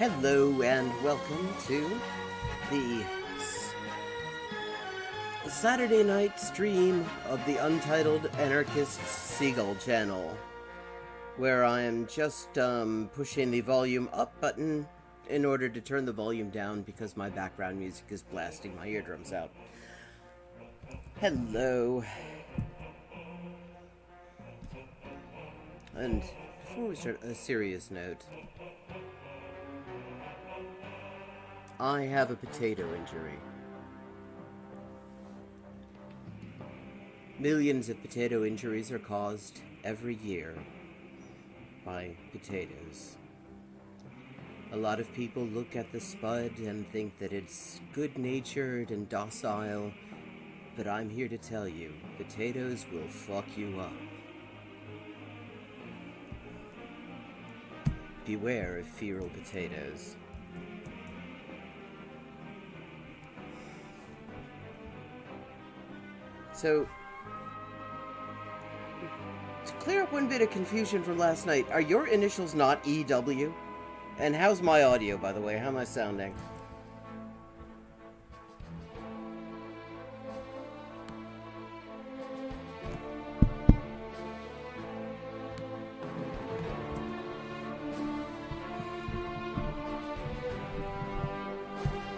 Hello and welcome to the Saturday night stream of the Untitled Anarchist Seagull channel, where I am just pushing the volume up button in order to turn the volume down because my background music is blasting my eardrums out. Hello. And before we start, a serious note. I have a potato injury. Millions of potato injuries are caused every year by potatoes. A lot of people look at the spud and think that it's good-natured and docile, but I'm here to tell you, potatoes will fuck you up. Beware of feral potatoes. So, to clear up one bit of confusion from last night, are your initials not EW? And how's my audio, by the way? How am I sounding?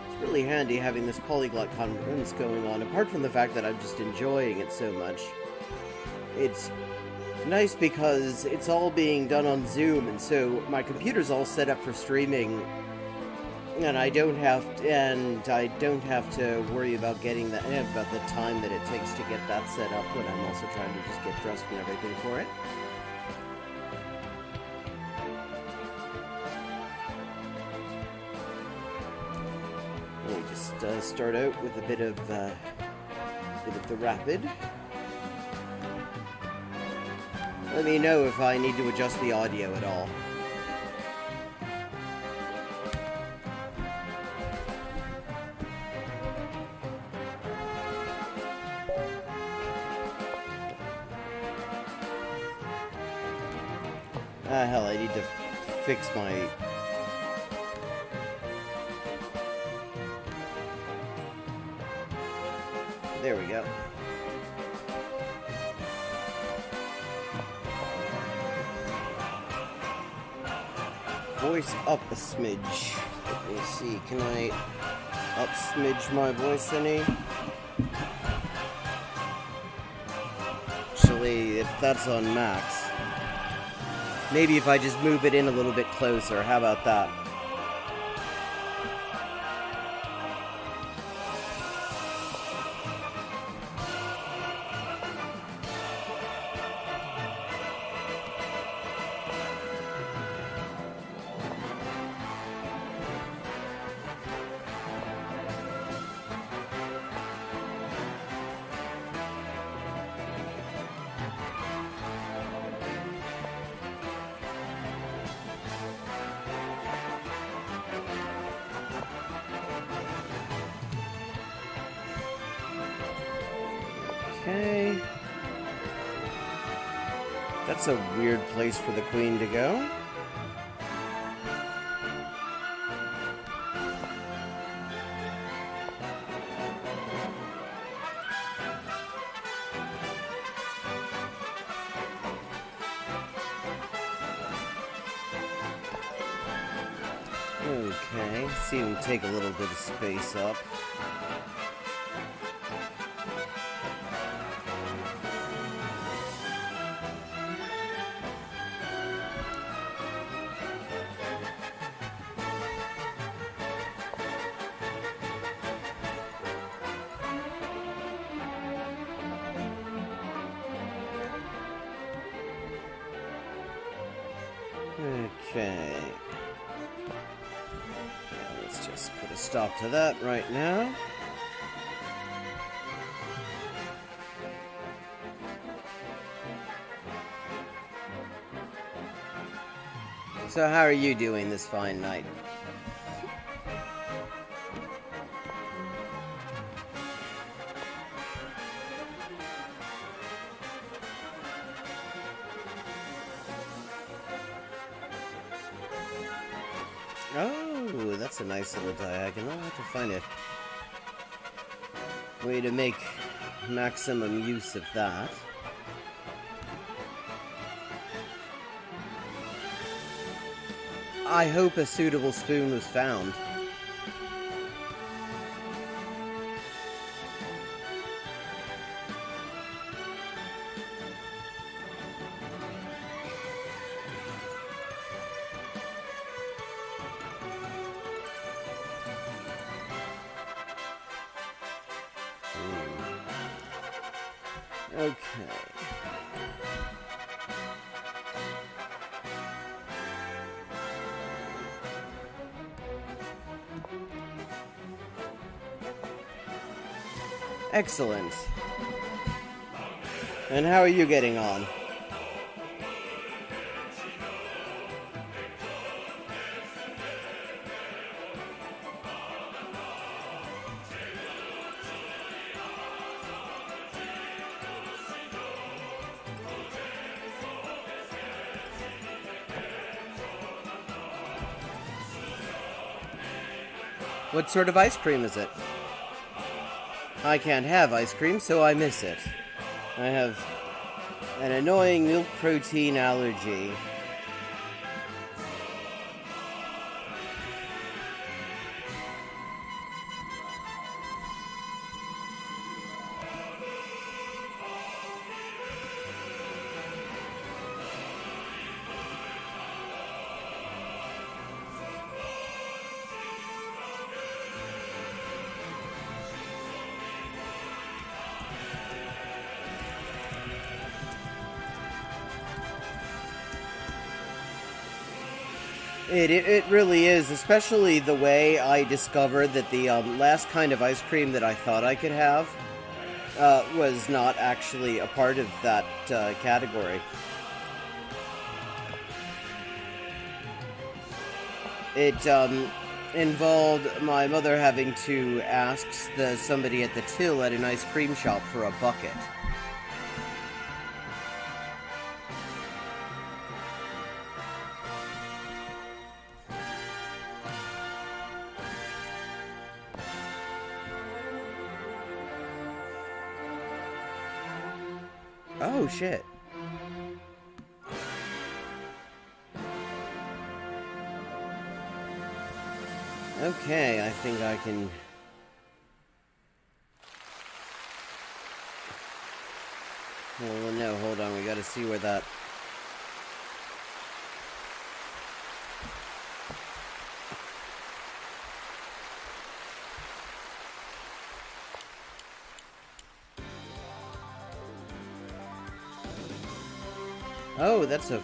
It's really handy having this polyglot conference going on, apart from the fact that I'm just enjoying it so much. It's nice because it's all being done on Zoom, and so my computer's all set up for streaming, and I don't have to worry about getting that about the time that it takes to get that set up when I'm also trying to just get dressed and everything for it. Let me just start out with a bit of the rapid. Let me know if I need to adjust the audio at all. Hell, I need to fix my... There we go. Voice up a smidge. Let me see, can I up smidge my voice any? Actually, if that's on max. Maybe if I just move it in a little bit closer, how about that? Okay. That's a weird place for the queen to go. Okay, see him take a little bit of space up. Okay. Yeah, let's just put a stop to that right now. So how are you doing this fine night? Oh, Ooh, that's a nice little diagonal. I'll have to find it. Way to make maximum use of that. I hope a suitable spoon was found. Okay. Excellent. And how are you getting on? What sort of ice cream is it? I can't have ice cream, so I miss it. I have an annoying milk protein allergy. It really is, especially the way I discovered that the last kind of ice cream that I thought I could have was not actually a part of that category. It involved my mother having to ask somebody at the till at an ice cream shop for a bucket. Oh, shit. Okay, I think I can... Well, no, hold on, we gotta see where that... Oh, that's a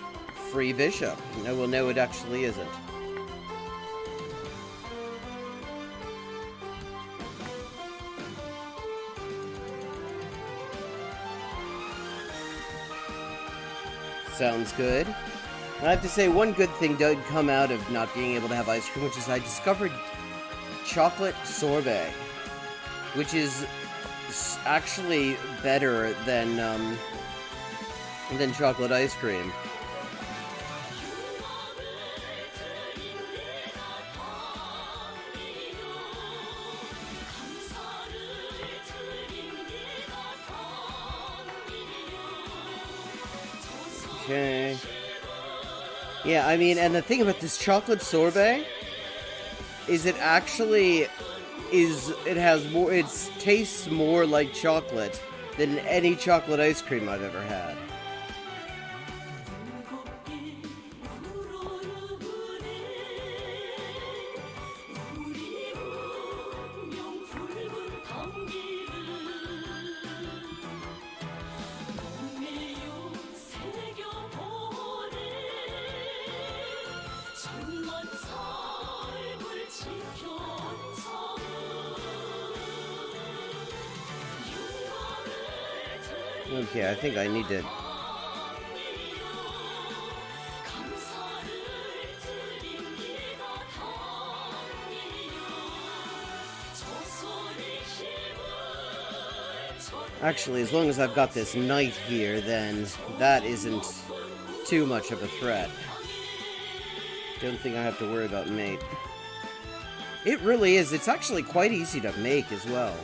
free bishop. No, well, no, it actually isn't. Sounds good. I have to say, one good thing did come out of not being able to have ice cream, which is I discovered chocolate sorbet, which is actually better than chocolate ice cream. Okay. Yeah, I mean, and the thing about this chocolate sorbet is it actually it tastes more like chocolate than any chocolate ice cream I've ever had. Okay, I think I need to... Actually, as long as I've got this knight here, then that isn't too much of a threat. Don't think I have to worry about mate. It really is. It's actually quite easy to make as well.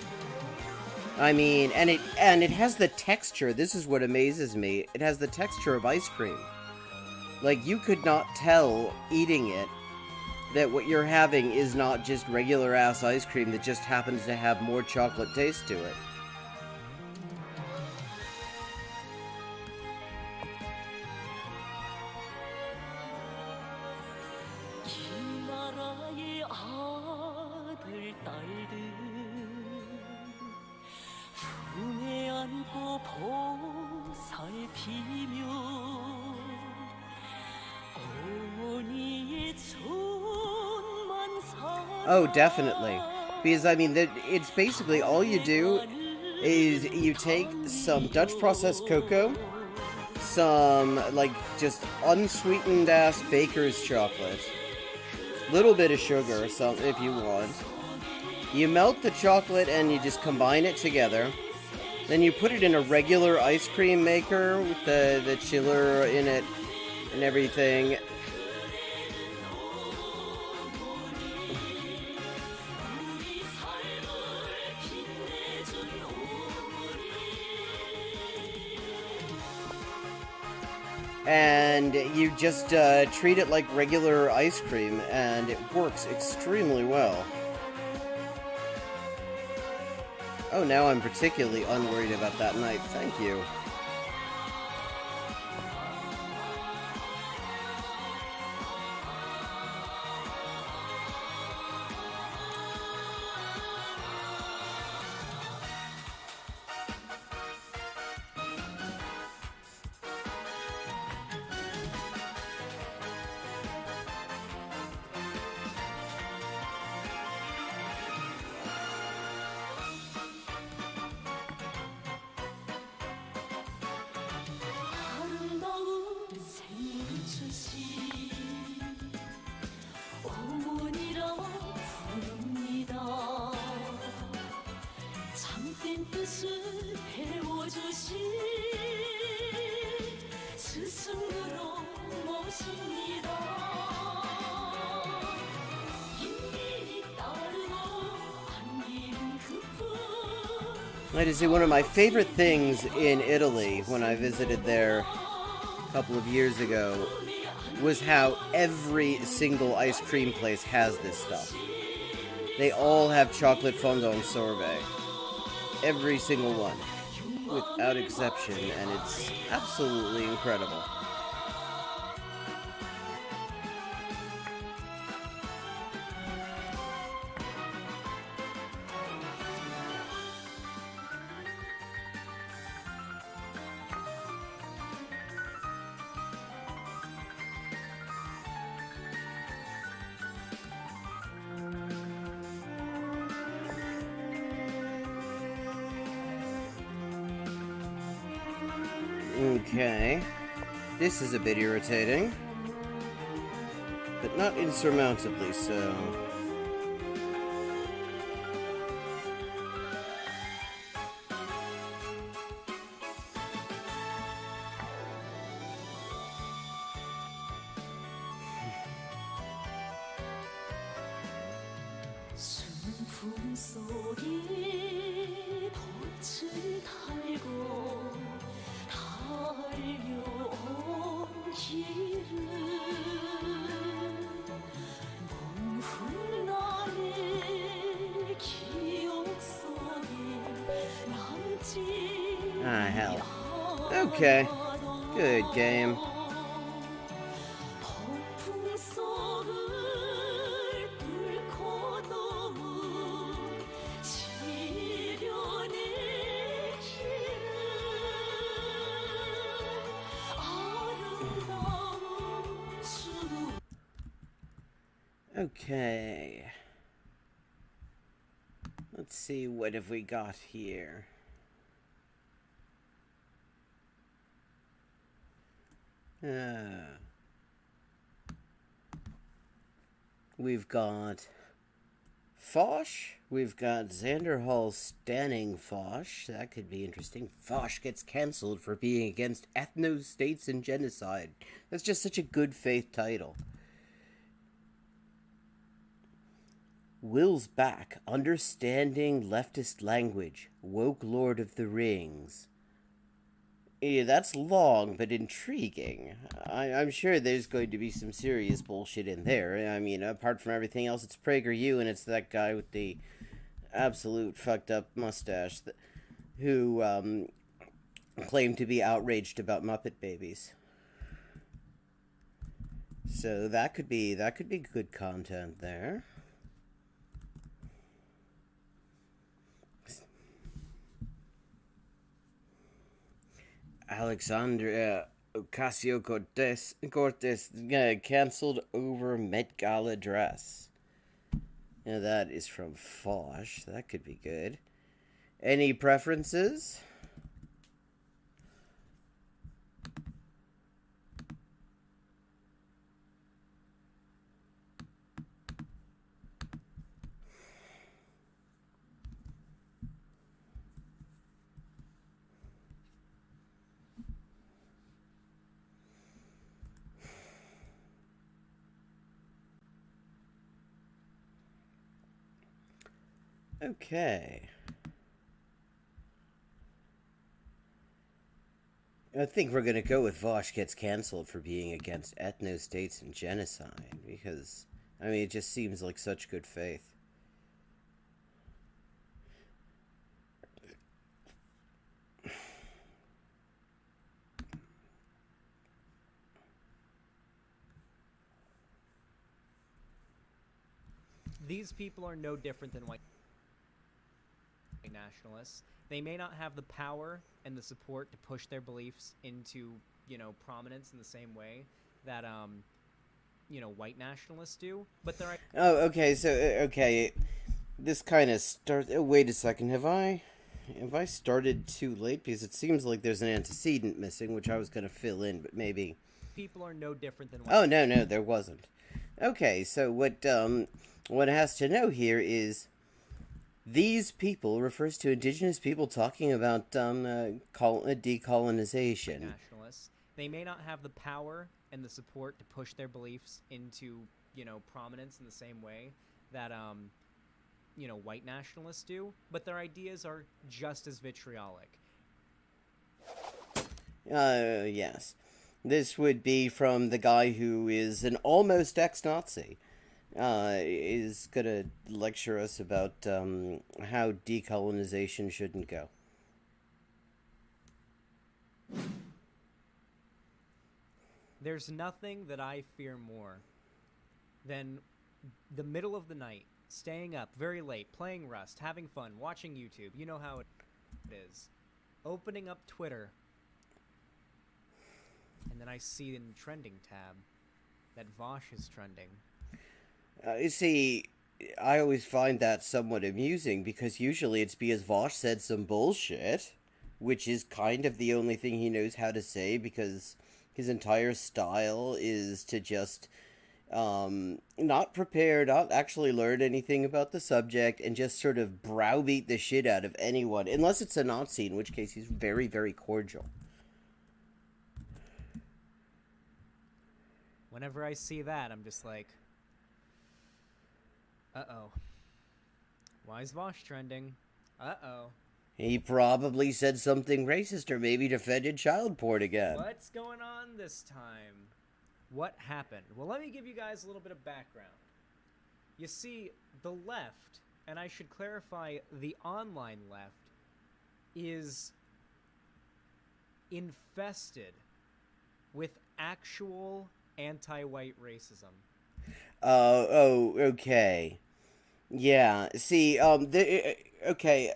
I mean, and it has the texture. This is what amazes me. It has the texture of ice cream. Like, you could not tell eating it that what you're having is not just regular ass ice cream that just happens to have more chocolate taste to it. Oh, definitely. Because, I mean, it's basically all you do is you take some Dutch processed cocoa, some, like, just unsweetened ass baker's chocolate, little bit of sugar, some if you want. You melt the chocolate and you just combine it together. Then you put it in a regular ice cream maker with the chiller in it and everything. And you just treat it like regular ice cream, and it works extremely well. Oh, now I'm particularly unworried about that night. Thank you. Like I say, one of my favorite things in Italy when I visited there a couple of years ago was how every single ice cream place has this stuff. They all have chocolate fondant sorbet. Every single one. Without exception, and it's absolutely incredible. Okay. This is a bit irritating. But not insurmountably so. Ah, hell. Okay. Good game. Okay. Let's see, what have we got here? We've got Foch. We've got Xander Hall standing Foch. That could be interesting. Foch gets cancelled for being against ethno-states and genocide. That's just such a good faith title. Will's back, understanding leftist language, woke Lord of the Rings. Yeah, that's long but intriguing. I'm sure there's going to be some serious bullshit in there. I mean, apart from everything else, it's PragerU and it's that guy with the absolute fucked up mustache who claimed to be outraged about Muppet Babies. So that could be good content there. Alexandria Ocasio-Cortez canceled over Met Gala dress. Now that is from Fosh. That could be good. Any preferences? Okay. I think we're going to go with Vosh gets canceled for being against ethno-states and genocide, because, I mean, it just seems like such good faith. These people are no different than white nationalists. They may not have the power and the support to push their beliefs into, prominence in the same way that, white nationalists do, but they're... Oh, okay, so, okay, this kind of starts... Oh, wait a second, have I started too late? Because it seems like there's an antecedent missing, which I was going to fill in, but maybe... People are no different than white... Oh, no, there wasn't. Okay, so what it has to know here is... These people refers to indigenous people talking about decolonization. Nationalists. They may not have the power and the support to push their beliefs into, prominence in the same way that, white nationalists do, but their ideas are just as vitriolic. Yes. This would be from the guy who is an almost ex-Nazi. Is going to lecture us about how decolonization shouldn't go. There's nothing that I fear more than the middle of the night, staying up very late, playing Rust, having fun, watching YouTube. You know how it is. Opening up Twitter, and then I see in the trending tab that Vosh is trending. You see, I always find that somewhat amusing because usually it's because Vosh said some bullshit, which is kind of the only thing he knows how to say because his entire style is to just not prepare, not actually learn anything about the subject, and just sort of browbeat the shit out of anyone, unless it's a Nazi, in which case he's very, very cordial. Whenever I see that, I'm just like... Uh-oh. Why is Vosh trending? Uh-oh. He probably said something racist or maybe defended child porn again. What's going on this time? What happened? Well, let me give you guys a little bit of background. You see, the left, and I should clarify, the online left, is infested with actual anti-white racism. Okay. Yeah, see, okay,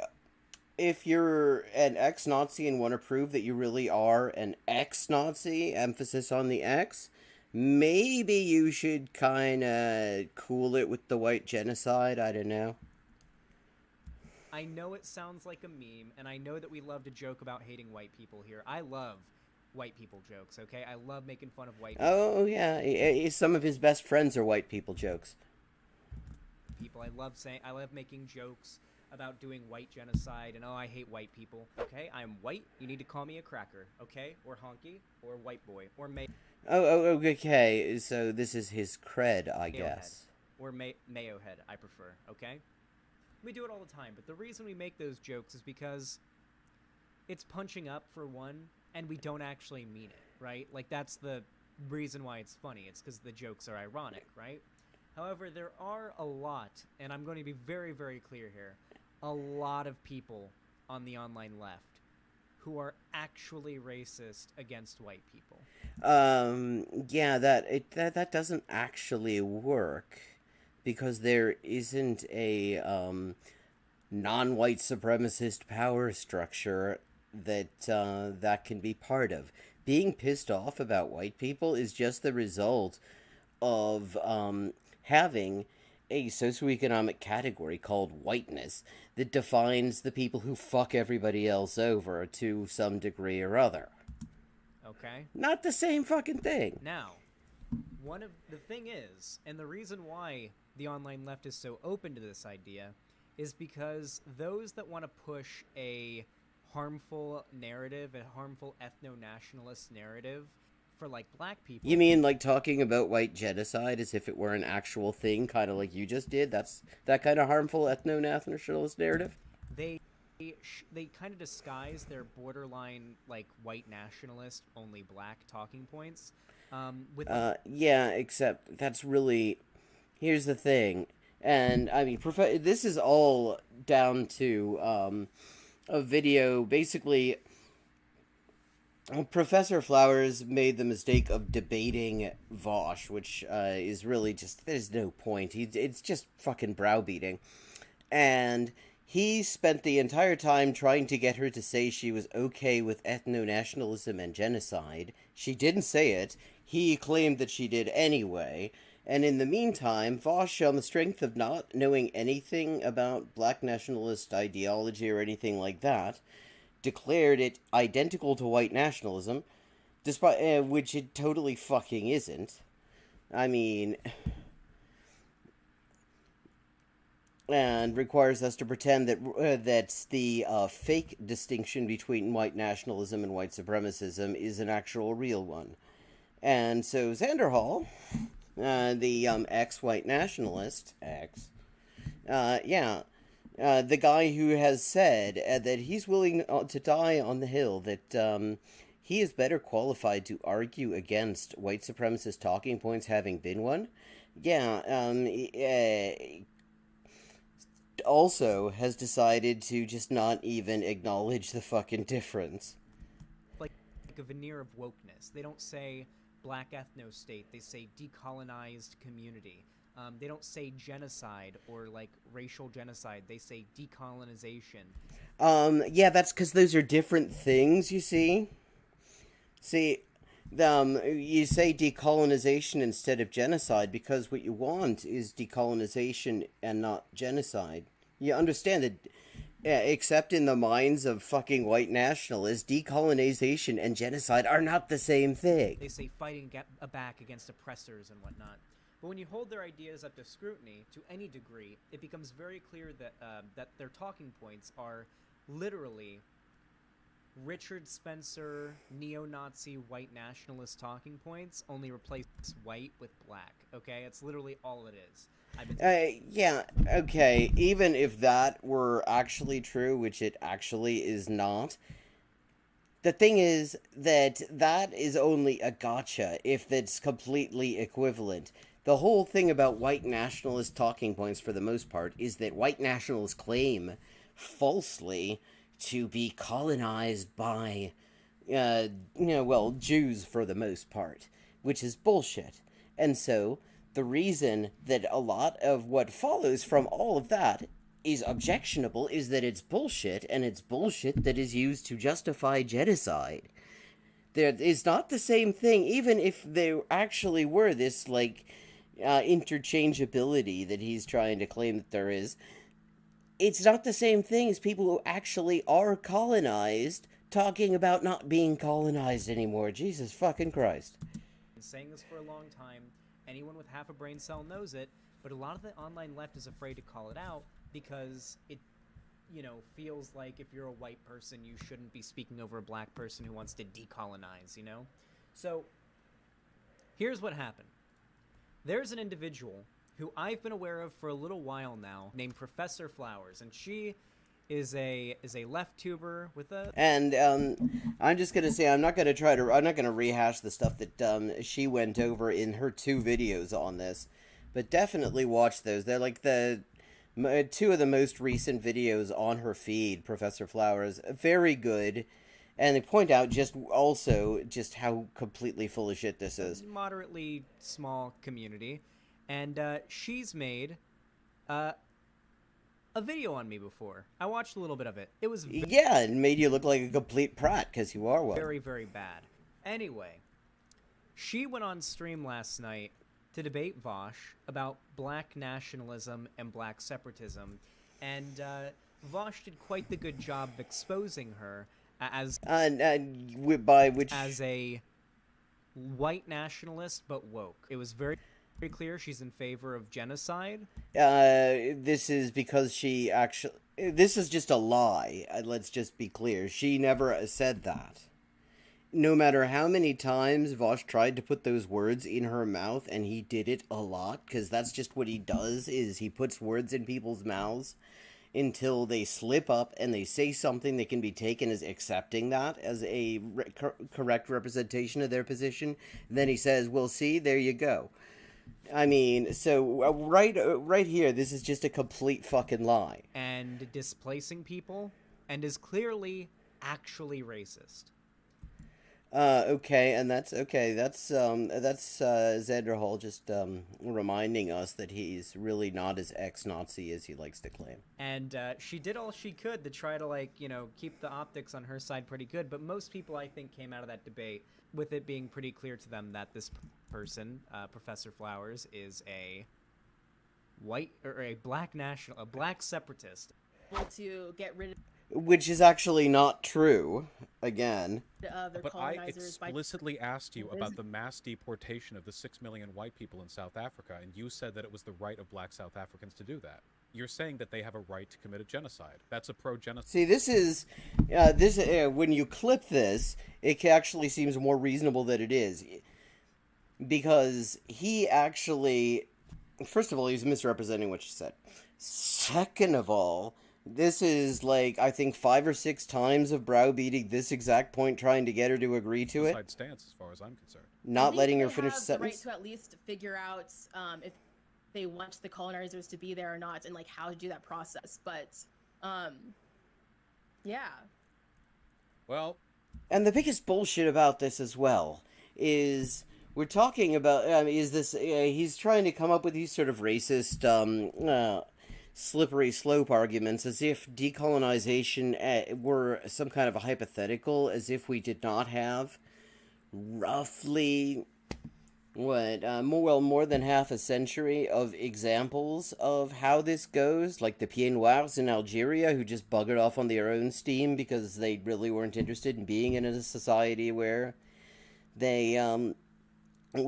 if you're an ex-Nazi and want to prove that you really are an ex-Nazi, emphasis on the X, maybe you should kind of cool it with the white genocide, I don't know. I know it sounds like a meme, and I know that we love to joke about hating white people here. I love white people jokes, okay? I love making fun of white people. Oh, yeah, some of his best friends are white people jokes. I love making jokes about doing white genocide and I hate white people. Okay, I'm white. You need to call me a cracker. Okay, or honky, or white boy, or Oh, okay. So this is his cred, I guess. or mayo head, I prefer, okay? We do it all the time, but the reason we make those jokes is because it's punching up, for one, and we don't actually mean it, right? Like, that's the reason why it's funny. It's because the jokes are ironic, right? However, there are a lot, and I'm going to be very, very clear here, a lot of people on the online left who are actually racist against white people. Yeah, that doesn't actually work because there isn't a non-white supremacist power structure that can be part of. Being pissed off about white people is just the result of having a socioeconomic category called whiteness that defines the people who fuck everybody else over to some degree or other. Okay? Not the same fucking thing. Now, one of the thing is, and the reason why the online left is so open to this idea is because those that want to push a harmful narrative, a harmful ethno-nationalist narrative for like black people. You mean like talking about white genocide as if it were an actual thing, kind of like you just did? That's that kind of harmful ethno-nationalist narrative? They kind of disguise their borderline like white nationalist, only black talking points. Yeah, except that's really. Here's the thing, and I mean, this is all down to a video. Basically, Professor Flowers made the mistake of debating Vosh, which is really just there's no point. It's just fucking browbeating, and he spent the entire time trying to get her to say she was okay with ethno-nationalism and genocide. She didn't say it. He claimed that she did anyway. And in the meantime, Vosh, on the strength of not knowing anything about black nationalist ideology or anything like that, declared it identical to white nationalism, despite which it totally fucking isn't. I mean, and requires us to pretend that that's the fake distinction between white nationalism and white supremacism is an actual real one. And so Xanderhall, the ex-white nationalist, the guy who has said that he's willing to die on the Hill, that he is better qualified to argue against white supremacist talking points having been one, also has decided to just not even acknowledge the fucking difference. Like a veneer of wokeness. They don't say black ethno-state, they say decolonized community. They don't say genocide or like racial genocide, they say decolonization. Yeah, that's because those are different things, you see. You say decolonization instead of genocide because what you want is decolonization and not genocide. You understand that, except in the minds of fucking white nationalists, decolonization and genocide are not the same thing. They say fighting back against oppressors and whatnot. But when you hold their ideas up to scrutiny to any degree, it becomes very clear that that their talking points are literally Richard Spencer, neo-Nazi white nationalist talking points, only replace white with black, okay? It's literally all it is. Yeah, okay, even if that were actually true, which it actually is not, the thing is that is only a gotcha if that's completely equivalent. The whole thing about white nationalist talking points, for the most part, is that white nationalists claim, falsely, to be colonized by, Jews for the most part, which is bullshit. And so, the reason that a lot of what follows from all of that is objectionable is that it's bullshit, and it's bullshit that is used to justify genocide. There is not the same thing, even if there actually were this, interchangeability that he's trying to claim that there is. It's not the same thing as people who actually are colonized talking about not being colonized anymore. Jesus fucking Christ. Been saying this for a long time. Anyone with half a brain cell knows it, but a lot of the online left is afraid to call it out because it, feels like if you're a white person, you shouldn't be speaking over a black person who wants to decolonize, So, here's what happened. There's an individual who I've been aware of for a little while now, named Professor Flowers, and she is a left tuber with a. And I'm just gonna say I'm not gonna rehash the stuff that she went over in her 2 videos on this, but definitely watch those. They're like the 2 of the most recent videos on her feed. Professor Flowers, very good. And they point out just how completely full of shit this is. Moderately small community, and she's made a video on me before. I watched a little bit of it. It was yeah, it made you look like a complete prat because you are one. Very, very bad. Anyway, she went on stream last night to debate Vosh about black nationalism and black separatism, and Vosh did quite the good job of exposing her as a white nationalist but woke. It was very clear she's in favor of genocide. This is because this is just a lie. Let's just be clear. She never said that. No matter how many times Vosh tried to put those words in her mouth, and he did it a lot, because that's just what he does, is he puts words in people's mouths until they slip up and they say something that can be taken as accepting that as a correct representation of their position. Then he says, well, see, there you go. I mean, so right here, this is just a complete fucking lie. And displacing people, and is clearly actually racist. Okay, and that's Xander Hall just reminding us that he's really not as ex-Nazi as he likes to claim. And she did all she could to try to, keep the optics on her side pretty good, but most people, I think, came out of that debate with it being pretty clear to them that this person, Professor Flowers, is a white, or a black separatist. To get rid of, which is actually not true, again. But I explicitly asked you about the mass deportation of the 6 million white people in South Africa, and you said that it was the right of black South Africans to do that. You're saying that they have a right to commit a genocide. That's a pro-genocide. See, this is when you clip this, it actually seems more reasonable than it is, because he actually, first of all, he's misrepresenting what she said. Second of all, this is I think 5 or 6 times of browbeating this exact point, trying to get her to agree to it. Side stance, as far as I'm concerned. Not letting her finish the sentence. The right to at least figure out if they want the colonizers to be there or not, and how to do that process. But yeah. Well, and the biggest bullshit about this as well is we're talking about he's trying to come up with these sort of racist slippery slope arguments, as if decolonization were some kind of a hypothetical, as if we did not have roughly more than half a century of examples of how this goes, like the Pieds Noirs in Algeria, who just buggered off on their own steam because they really weren't interested in being in a society where they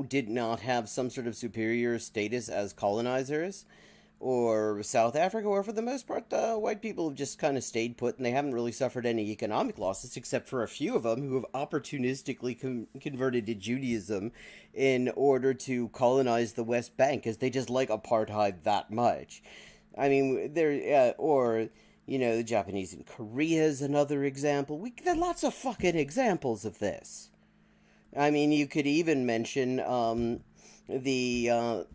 did not have some sort of superior status as colonizers. Or South Africa, where for the most part, white people have just kind of stayed put, and they haven't really suffered any economic losses, except for a few of them who have opportunistically converted to Judaism in order to colonize the West Bank, because they just like apartheid that much. I mean, the Japanese in Korea is another example. There are lots of fucking examples of this. I mean, you could even mention the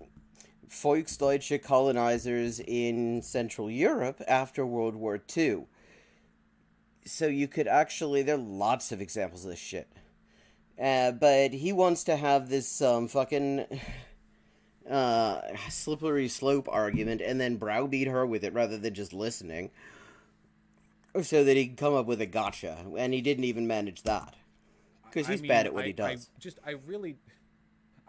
Volksdeutsche colonizers in Central Europe after World War II. So you could actually, there are lots of examples of this shit. But he wants to have this fucking slippery slope argument and then browbeat her with it rather than just listening, so that he can come up with a gotcha. And he didn't even manage that, because he's bad at what he does.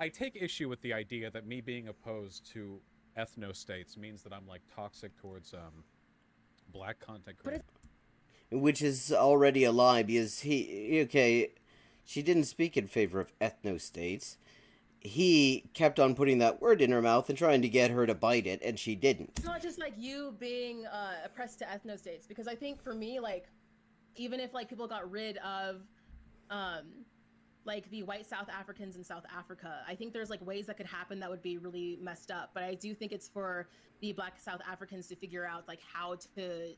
I take issue with the idea that me being opposed to ethno-states means that I'm toxic towards black content creators. Which is already a lie, because she didn't speak in favor of ethno-states. He kept on putting that word in her mouth and trying to get her to bite it, and she didn't. It's not just you being oppressed to ethno-states, because I think for me, even if people got rid of like the white South Africans in South Africa. I think there's like ways that could happen that would be really messed up, but I do think it's for the black South Africans to figure out like how to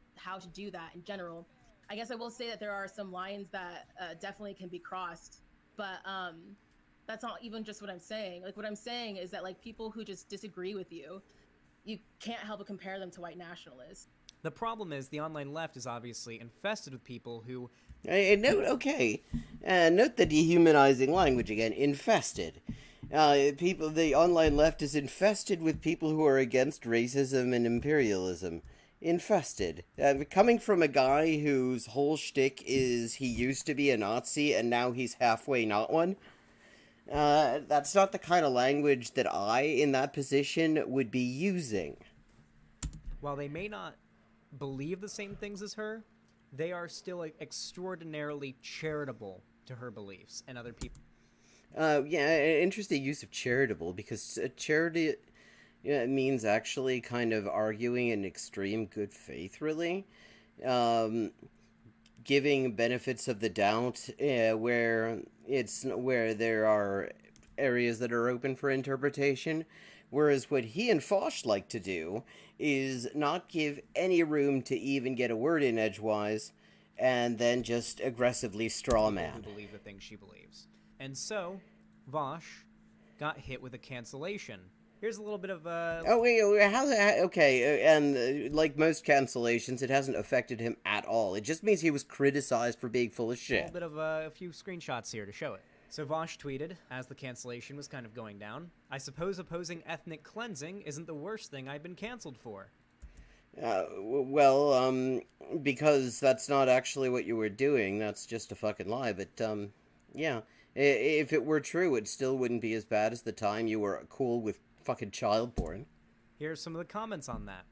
do that in general. I guess I will say that there are some lines that definitely can be crossed, but that's not even just what I'm saying. Like what I'm saying is that like people who just disagree with you, you can't help but compare them to white nationalists. The problem is the online left is obviously infested with people who... Note the dehumanizing language again. Infested. The online left is infested with people who are against racism and imperialism. Infested. Coming from a guy whose whole shtick is he used to be a Nazi and now he's halfway not one. That's not the kind of language that I, in that position, would be using. While they may not believe the same things as her, they are still extraordinarily charitable to her beliefs and other people. Interesting use of charitable, because charity means actually kind of arguing in extreme good faith, really. Giving benefits of the doubt where there are areas that are open for interpretation. Whereas what he and Foch like to do is not give any room to even get a word in edgewise, and then just aggressively strawman. Who believe the things she believes. And so, Vosh got hit with a cancellation. Here's a little bit of and like most cancellations, it hasn't affected him at all. It just means he was criticized for being full of shit. A little bit of a few screenshots here to show it. So Vosh tweeted, as the cancellation was kind of going down, "I suppose opposing ethnic cleansing isn't the worst thing I've been canceled for." Because that's not actually what you were doing. That's just a fucking lie. But, yeah. If it were true, it still wouldn't be as bad as the time you were cool with fucking child porn. Here's some of the comments on that.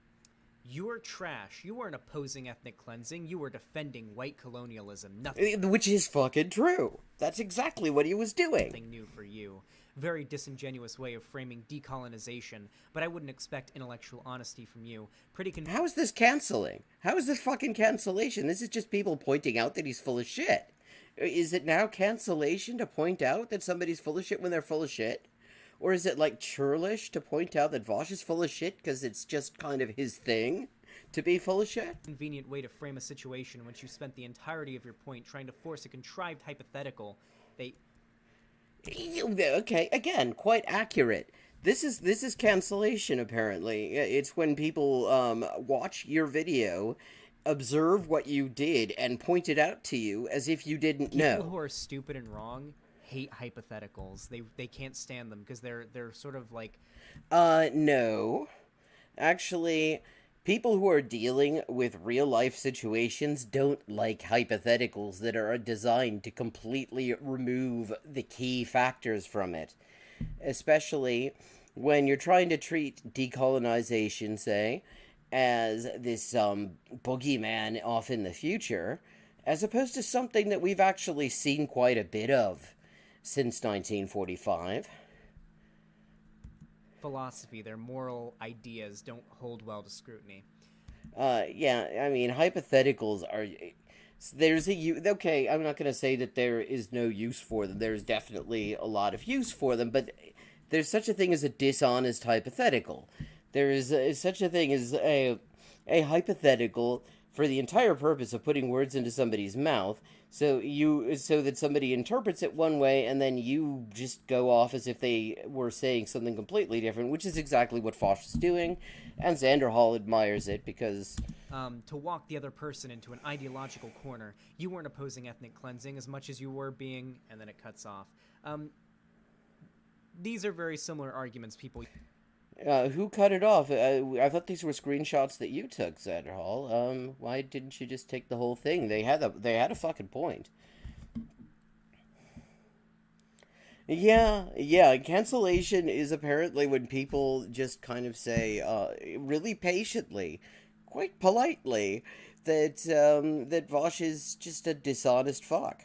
"You're trash. You weren't opposing ethnic cleansing. You were defending white colonialism. Nothing." Which is fucking true. That's exactly what he was doing. Nothing new for you. Very disingenuous way of framing decolonization, but I wouldn't expect intellectual honesty from you. How is this canceling? How is this fucking cancellation? This is just people pointing out that he's full of shit. Is it now cancellation to point out that somebody's full of shit when they're full of shit? Or is it like churlish to point out that Vosh is full of shit because it's just kind of his thing to be full of shit? Convenient way to frame a situation when you spent the entirety of your point trying to force a contrived hypothetical. Okay, again, quite accurate. This is cancellation, apparently. It's when people watch your video, observe what you did, and point it out to you as if you didn't know. People who are stupid and wrong hate hypotheticals. They can't stand them because they're sort of like... No. Actually, people who are dealing with real-life situations don't like hypotheticals that are designed to completely remove the key factors from it. Especially when you're trying to treat decolonization, say, as this boogeyman off in the future, as opposed to something that we've actually seen quite a bit of since 1945. Philosophy, their moral ideas don't hold well to scrutiny. Yeah, I mean, hypotheticals are... Okay, I'm not going to say that there is no use for them. There's definitely a lot of use for them, but there's such a thing as a dishonest hypothetical. There is such a thing as a hypothetical for the entire purpose of putting words into somebody's mouth, so that somebody interprets it one way, and then you just go off as if they were saying something completely different, which is exactly what Foch is doing, and Xander Hall admires it because... to walk the other person into an ideological corner. You weren't opposing ethnic cleansing as much as you were being... And then it cuts off. These are very similar arguments people... Who cut it off? I thought these were screenshots that you took, Xander Hall. Why didn't you just take the whole thing? They had a fucking point. Yeah, cancellation is apparently when people just kind of say, really patiently, quite politely, that Vosh is just a dishonest fuck.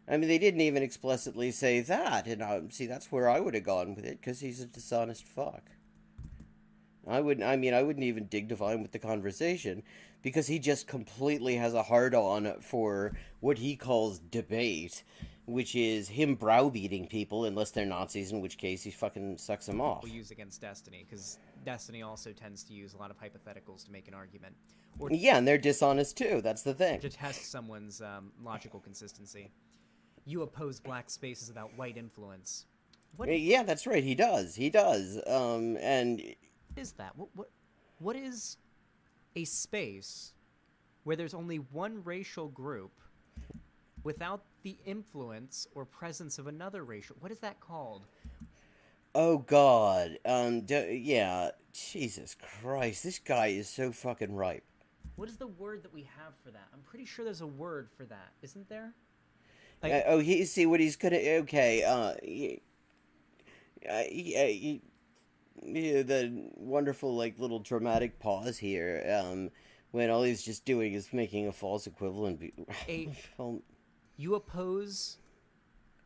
I mean, they didn't even explicitly say that, and see, that's where I would have gone with it, because he's a dishonest fuck. I wouldn't even dignify him with the conversation, because he just completely has a hard-on for what he calls debate, which is him browbeating people unless they're Nazis, in which case he fucking sucks them off. We'll use against Destiny, because Destiny also tends to use a lot of hypotheticals to make an argument. Or Yeah, and they're dishonest too, that's the thing. to test someone's logical consistency. You oppose black spaces without white influence. What Yeah, that's right, he does, and... is that? What is a space where there's only one racial group without the influence or presence of another racial... What is that called? Oh god, yeah, Jesus Christ, this guy is so fucking ripe. What is the word that we have for that? I'm pretty sure there's a word for that, isn't there? See what he's gonna... Okay, the wonderful, like, little dramatic pause here, when all he's just doing is making a false equivalent. You oppose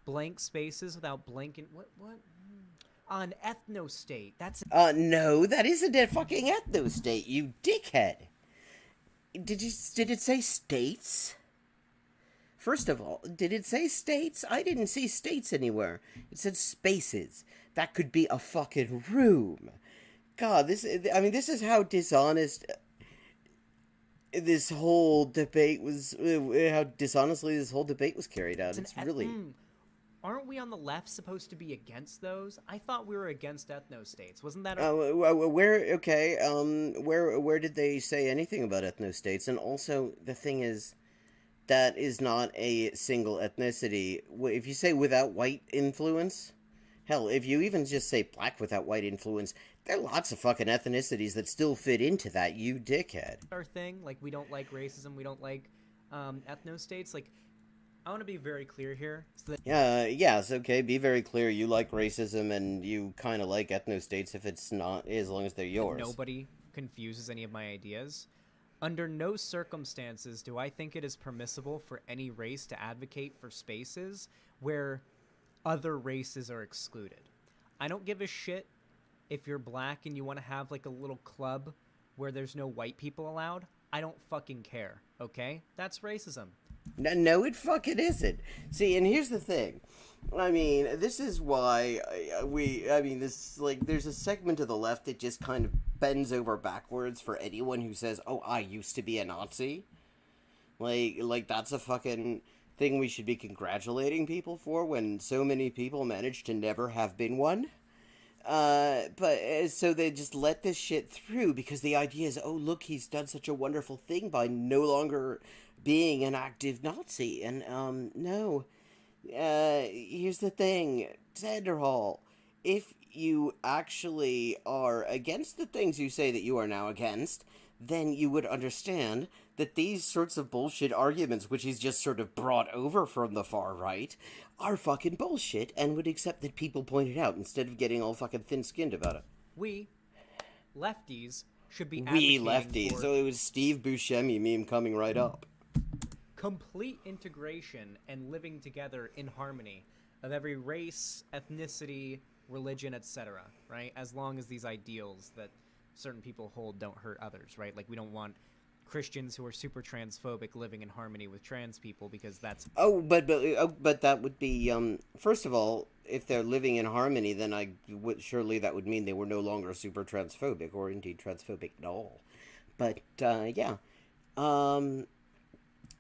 blank spaces without blank... What? An ethno-state. That's... No, that isn't a fucking ethno-state, you dickhead. Did it say states? First of all, did it say states? I didn't see states anywhere. It said spaces. That could be a fucking room. God, this is how dishonest this whole debate was, how dishonestly this whole debate was carried out. It's really... Aren't we on the left supposed to be against those? I thought we were against ethno-states. Wasn't that... Where did they say anything about ethno-states? And also, the thing is, that is not a single ethnicity. If you say without white influence, hell, if you even just say black without white influence, there are lots of fucking ethnicities that still fit into that, you dickhead. Our thing, like, we don't like racism, we don't like ethno-states, like... I want to be very clear here. So Yes, okay, be very clear. You like racism and you kind of like ethno-states if it's not, as long as they're yours. Nobody confuses any of my ideas. Under no circumstances do I think it is permissible for any race to advocate for spaces where other races are excluded. I don't give a shit if you're black and you want to have like a little club where there's no white people allowed. I don't fucking care, okay? That's racism. No, it fucking isn't. See, and here's the thing. I mean, this is why there's a segment of the left that just kind of bends over backwards for anyone who says, oh, I used to be a Nazi. Like that's a fucking thing we should be congratulating people for when so many people manage to never have been one. So they just let this shit through because the idea is, oh, look, he's done such a wonderful thing by no longer being an active Nazi. And, no. Here's the thing, Sanderhall. If you actually are against the things you say that you are now against, then you would understand that these sorts of bullshit arguments, which he's just sort of brought over from the far right, are fucking bullshit, and would accept that people point it out instead of getting all fucking thin-skinned about it. We, lefties, should be We advocating lefties. for So it was Steve Buscemi meme coming right up. complete integration and living together in harmony of every race, ethnicity, religion, etc., right? As long as these ideals that certain people hold don't hurt others, right? Like, we don't want Christians who are super transphobic living in harmony with trans people because that's... But that would be, first of all, if they're living in harmony, then surely that would mean they were no longer super transphobic, or indeed transphobic at all. But, yeah.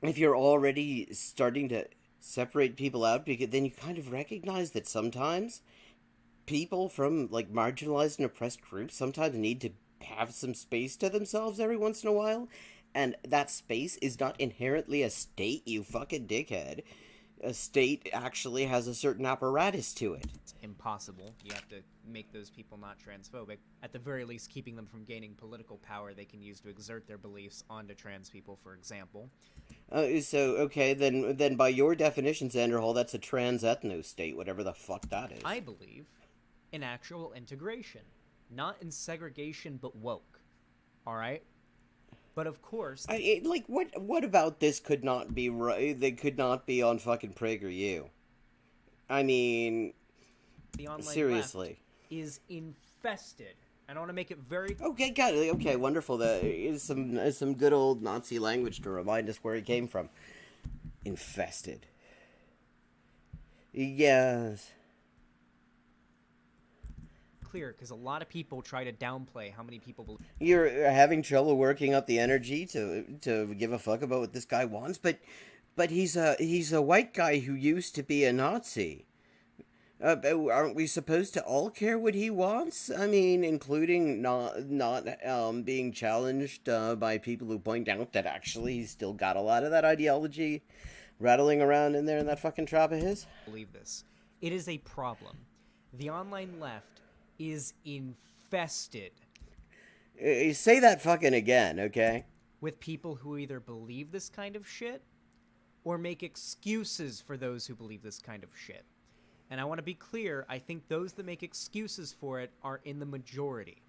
If you're already starting to separate people out, because then you kind of recognize that sometimes people from, like, marginalized and oppressed groups sometimes need to have some space to themselves every once in a while, and that space is not inherently a state, you fucking dickhead. A state actually has a certain apparatus to it. It's impossible. You have to make those people not transphobic. At the very least, keeping them from gaining political power they can use to exert their beliefs onto trans people, for example. Okay, then by your definition, Xanderhall, that's a trans ethno state, whatever the fuck that is. I believe in actual integration, not in segregation, but woke. All right? But of course... what about this could not be right? They could not be on fucking PragerU. I mean... The online seriously. left is infested. And I want to make it very... Okay, got it. Okay, wonderful. That is some good old Nazi language to remind us where it came from. Infested. Yes. Clear, because a lot of people try to downplay how many people believe. You're having trouble working up the energy to give a fuck about what this guy wants, but he's a white guy who used to be a Nazi. But aren't we supposed to all care what he wants? I mean, including not being challenged by people who point out that actually he's still got a lot of that ideology rattling around in there in that fucking trap of his. Believe this. It is a problem. The online left is infested Say that fucking again, okay? with people who either believe this kind of shit or make excuses for those who believe this kind of shit. And I want to be clear, I think those that make excuses for it are in the majority.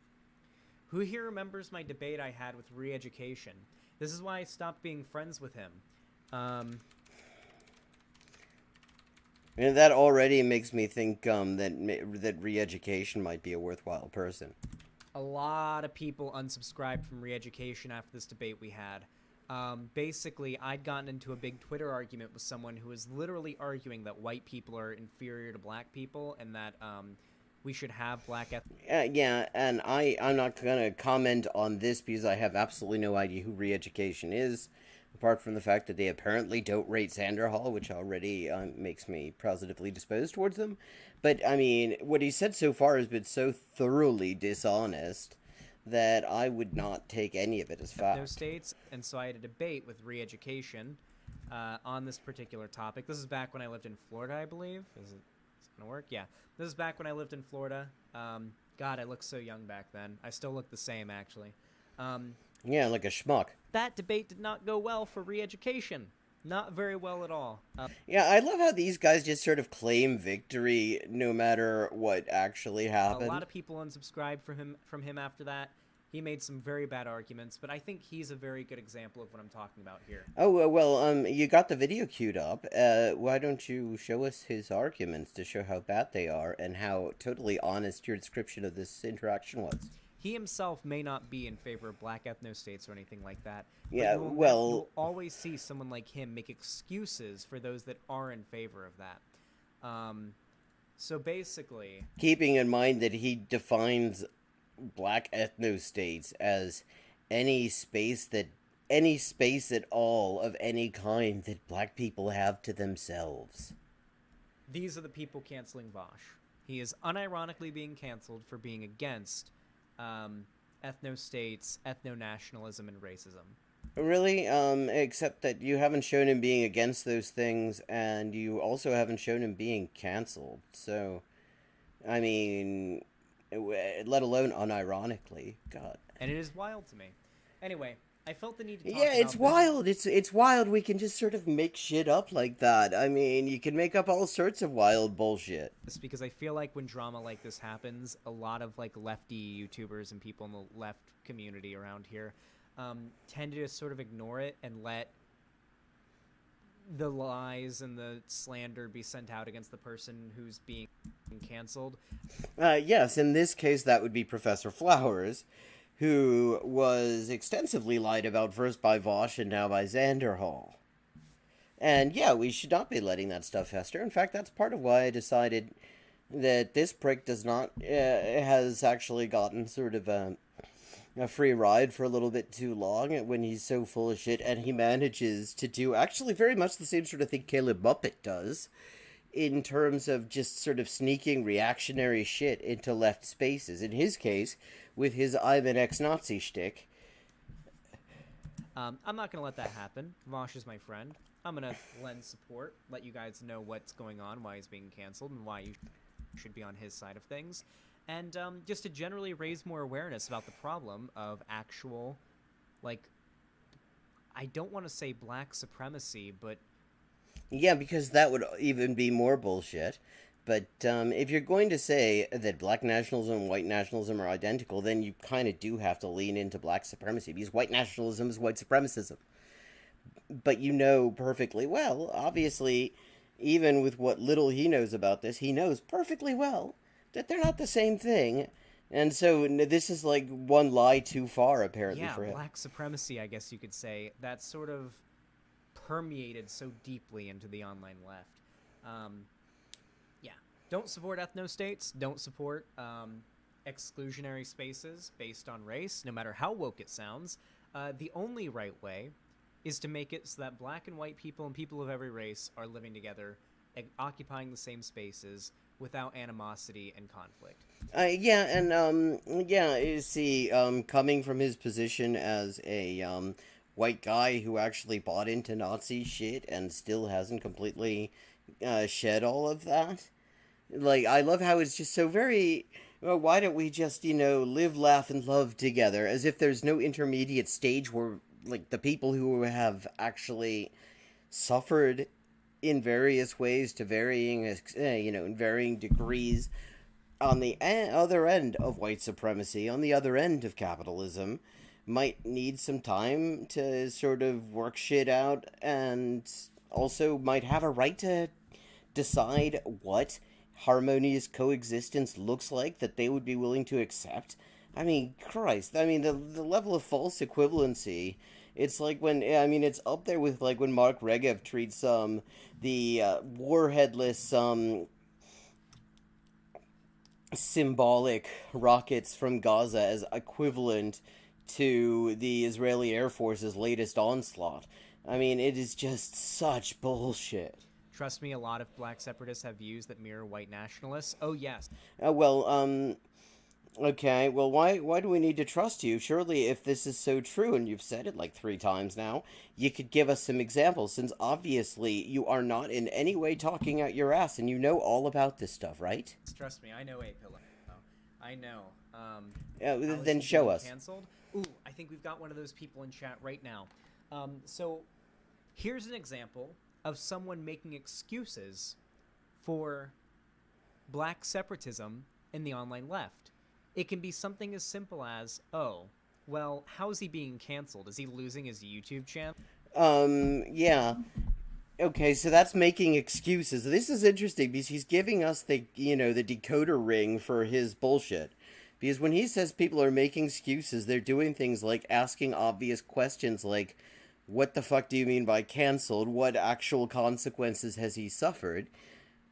Who here remembers my debate I had with Re-Education? This is why I stopped being friends with him. And that already makes me think that Re-Education might be a worthwhile person. A lot of people unsubscribed from Re-Education after this debate we had. Basically, I'd gotten into a big Twitter argument with someone who was literally arguing that white people are inferior to black people and that we should have black Yeah, and I'm not going to comment on this because I have absolutely no idea who Re-Education is, apart from the fact that they apparently don't rate Sanderhall, which already makes me positively disposed towards them. But, I mean, what he said so far has been so thoroughly dishonest that I would not take any of it as fact. No states, and so I had a debate with Re-Education on this particular topic. This is back when I lived in Florida, I believe. Is it gonna work? Yeah. This is back when I lived in Florida. God, I looked so young back then. I still look the same, actually. Yeah, like a schmuck. That debate did not go well for Re-Education. Not very well at all. Yeah, I love how these guys just sort of claim victory no matter what actually happened. A lot of people unsubscribed from him after that. He made some very bad arguments, but I think he's a very good example of what I'm talking about here. Oh, well, you got the video queued up. Why don't you show us his arguments to show how bad they are and how totally honest your description of this interaction was? He himself may not be in favor of black ethno-states or anything like that. Yeah, you'll always see someone like him make excuses for those that are in favor of that. So basically, keeping in mind that he defines black ethno-states as any space at all of any kind that black people have to themselves. These are the people canceling Vosh. He is unironically being canceled for being against ethno-states, ethno-nationalism, and racism. Really? Except that you haven't shown him being against those things, and you also haven't shown him being canceled. So, I mean, let alone unironically. God. And it is wild to me. Anyway, I felt the need to talk Yeah, it's about wild. It's wild. We can just sort of make shit up like that. I mean, you can make up all sorts of wild bullshit. this because I feel like when drama like this happens, a lot of like lefty YouTubers and people in the left community around here tend to just sort of ignore it and let the lies and the slander be sent out against the person who's being canceled. Yes, in this case, that would be Professor Flowers, who was extensively lied about first by Vosh and now by Xanderhall. And yeah, we should not be letting that stuff fester. In fact, that's part of why I decided that this prick has actually gotten sort of a free ride for a little bit too long when he's so full of shit, and he manages to do actually very much the same sort of thing Caleb Muppet does in terms of just sort of sneaking reactionary shit into left spaces. In his case, with his I'm an ex-Nazi shtick. I'm not going to let that happen. Vosh is my friend. I'm going to lend support, let you guys know what's going on, why he's being canceled, and why you should be on his side of things. And just to generally raise more awareness about the problem of actual, like, I don't want to say black supremacy, but... Yeah, because that would even be more bullshit. But if you're going to say that black nationalism and white nationalism are identical, then you kind of do have to lean into black supremacy, because white nationalism is white supremacism. But you know perfectly well, obviously, even with what little he knows about this, he knows perfectly well that they're not the same thing. And so this is like one lie too far, apparently, for him. Yeah, black supremacy, I guess you could say, that sort of permeated so deeply into the online left. Don't support ethno-states. Don't support exclusionary spaces based on race, no matter how woke it sounds. The only right way is to make it so that black and white people and people of every race are living together, occupying the same spaces without animosity and conflict. You see, coming from his position as a white guy who actually bought into Nazi shit and still hasn't completely shed all of that. Like, I love how it's just so very, well, why don't we just, live, laugh, and love together, as if there's no intermediate stage where, like, the people who have actually suffered in various ways to varying, in varying degrees on the other end of white supremacy, on the other end of capitalism, might need some time to sort of work shit out, and also might have a right to decide what harmonious coexistence looks like that they would be willing to accept. I mean, Christ, the level of false equivalency, it's like when, it's up there with like when Mark Regev treats the warheadless symbolic rockets from Gaza as equivalent to the Israeli Air Force's latest onslaught. I mean, it is just such bullshit. Trust me, a lot of black separatists have views that mirror white nationalists. Oh, yes. Okay, well, why do we need to trust you? Surely, if this is so true, and you've said it like 3 times now, you could give us some examples, since obviously you are not in any way talking out your ass, and you know all about this stuff, right? Trust me, I know A-Pillow. I know. Then show us. Canceled? Ooh, I think we've got one of those people in chat right now. So, here's an example of someone making excuses for black separatism in the online left. It can be something as simple as, oh, well, how is he being canceled? Is he losing his YouTube channel? Yeah. Okay, so that's making excuses. This is interesting because he's giving us the decoder ring for his bullshit. Because when he says people are making excuses, they're doing things like asking obvious questions like, what the fuck do you mean by canceled? What actual consequences has he suffered?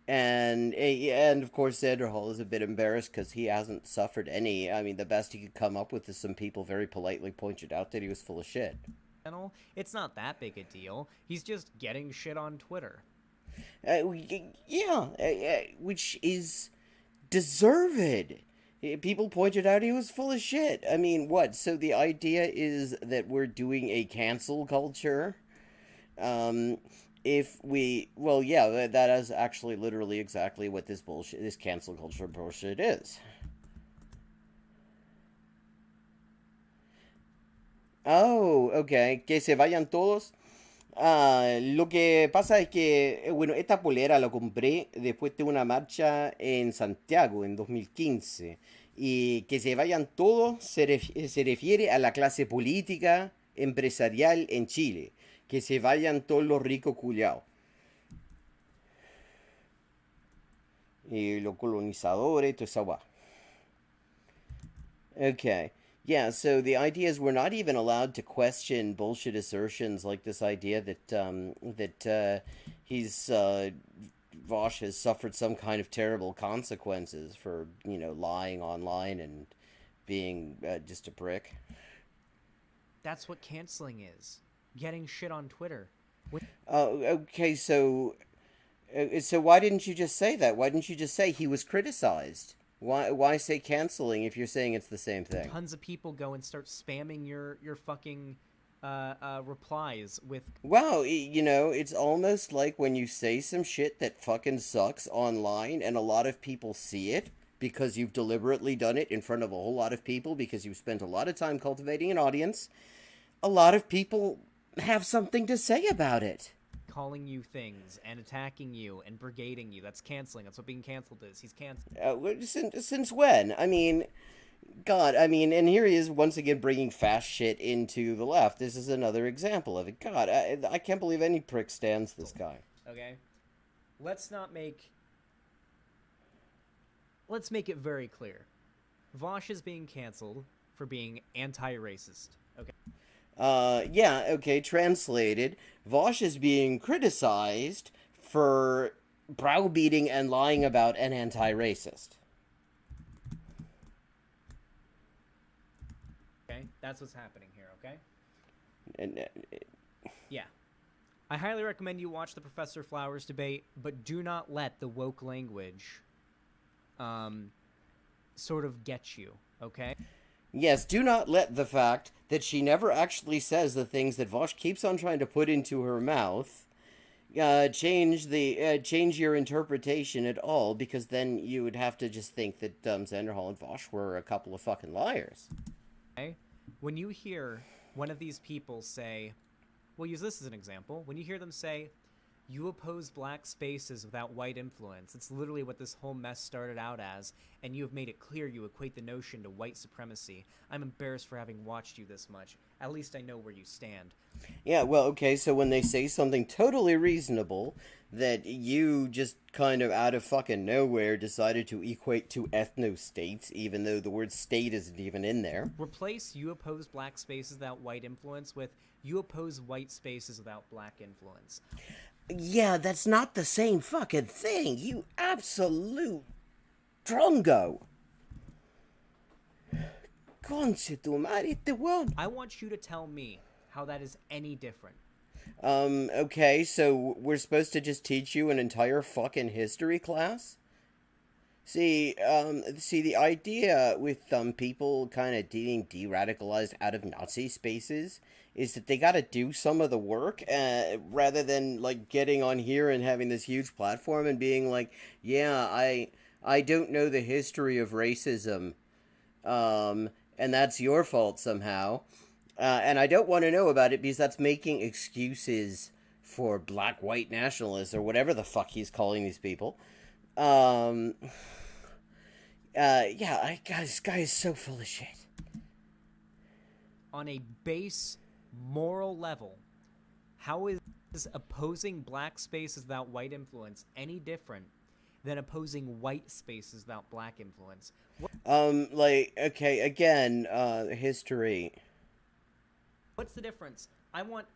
And of course, Sandra Hall is a bit embarrassed because he hasn't suffered any. I mean, the best he could come up with is some people very politely pointed out that he was full of shit. It's not that big a deal. He's just getting shit on Twitter. Which is deserved. People pointed out he was full of shit. I mean, what? So the idea is that we're doing a cancel culture? That is actually literally exactly what this cancel culture bullshit is. Oh, okay. Que se vayan todos. Lo que pasa es que, esta polera la compré después de una marcha en Santiago en 2015. Y que se vayan todos se refiere a la clase política, empresarial en Chile. Que se vayan todos los ricos culiados. Y los colonizadores, toda esa guay. Okay. Yeah, so the idea is we're not even allowed to question bullshit assertions like this idea that Vosh has suffered some kind of terrible consequences for, lying online and being just a prick. That's what canceling is. Getting shit on Twitter. Okay, so why didn't you just say that? Why didn't you just say he was criticized? Why say canceling if you're saying it's the same thing? Tons of people go and start spamming your fucking replies with... Wow, it's almost like when you say some shit that fucking sucks online and a lot of people see it because you've deliberately done it in front of a whole lot of people because you've spent a lot of time cultivating an audience. A lot of people have something to say about it. Calling you things and attacking you and brigading you. That's canceling. That's what being canceled is. He's canceled. Since when? I mean, God, and here he is once again bringing fast shit into the left. This is another example of it. God, I can't believe any prick stands this guy. Okay? Let's make it very clear. Vosh is being canceled for being anti-racist. Okay? Translated. Vosh is being criticized for browbeating and lying about an anti-racist. Okay, that's what's happening here. Okay. And, Yeah. I highly recommend you watch the Professor Flowers debate, but do not let the woke language sort of get you, okay? yes, do not let the fact that she never actually says the things that Vosh keeps on trying to put into her mouth change your interpretation at all, because then you would have to just think that Xanderhall and Vosh were a couple of fucking liars. Okay? When you hear one of these people say, we'll use this as an example, when you hear them say, you oppose black spaces without white influence, it's literally what this whole mess started out as, and you have made it clear you equate the notion to white supremacy. I'm embarrassed for having watched you this much. At least I know where you stand. Yeah, well, okay, so when they say something totally reasonable that you just kind of out of fucking nowhere decided to equate to ethno-states, even though the word state isn't even in there. Replace you oppose black spaces without white influence with you oppose white spaces without black influence. Yeah, that's not the same fucking thing, you absolute drongo. Conche tu madre, te won't. I want you to tell me how that is any different. Okay, so we're supposed to just teach you an entire fucking history class? See, the idea with people kind of being de-radicalized out of Nazi spaces is that they gotta do some of the work, rather than, like, getting on here and having this huge platform and being like, yeah, I don't know the history of racism, and that's your fault somehow. And I don't want to know about it because that's making excuses for black-white nationalists or whatever the fuck he's calling these people. Yeah, this guy is so full of shit. On a base moral level, how is opposing black spaces without white influence any different than opposing white spaces without black influence? Like, okay, again, history. What's the difference? I want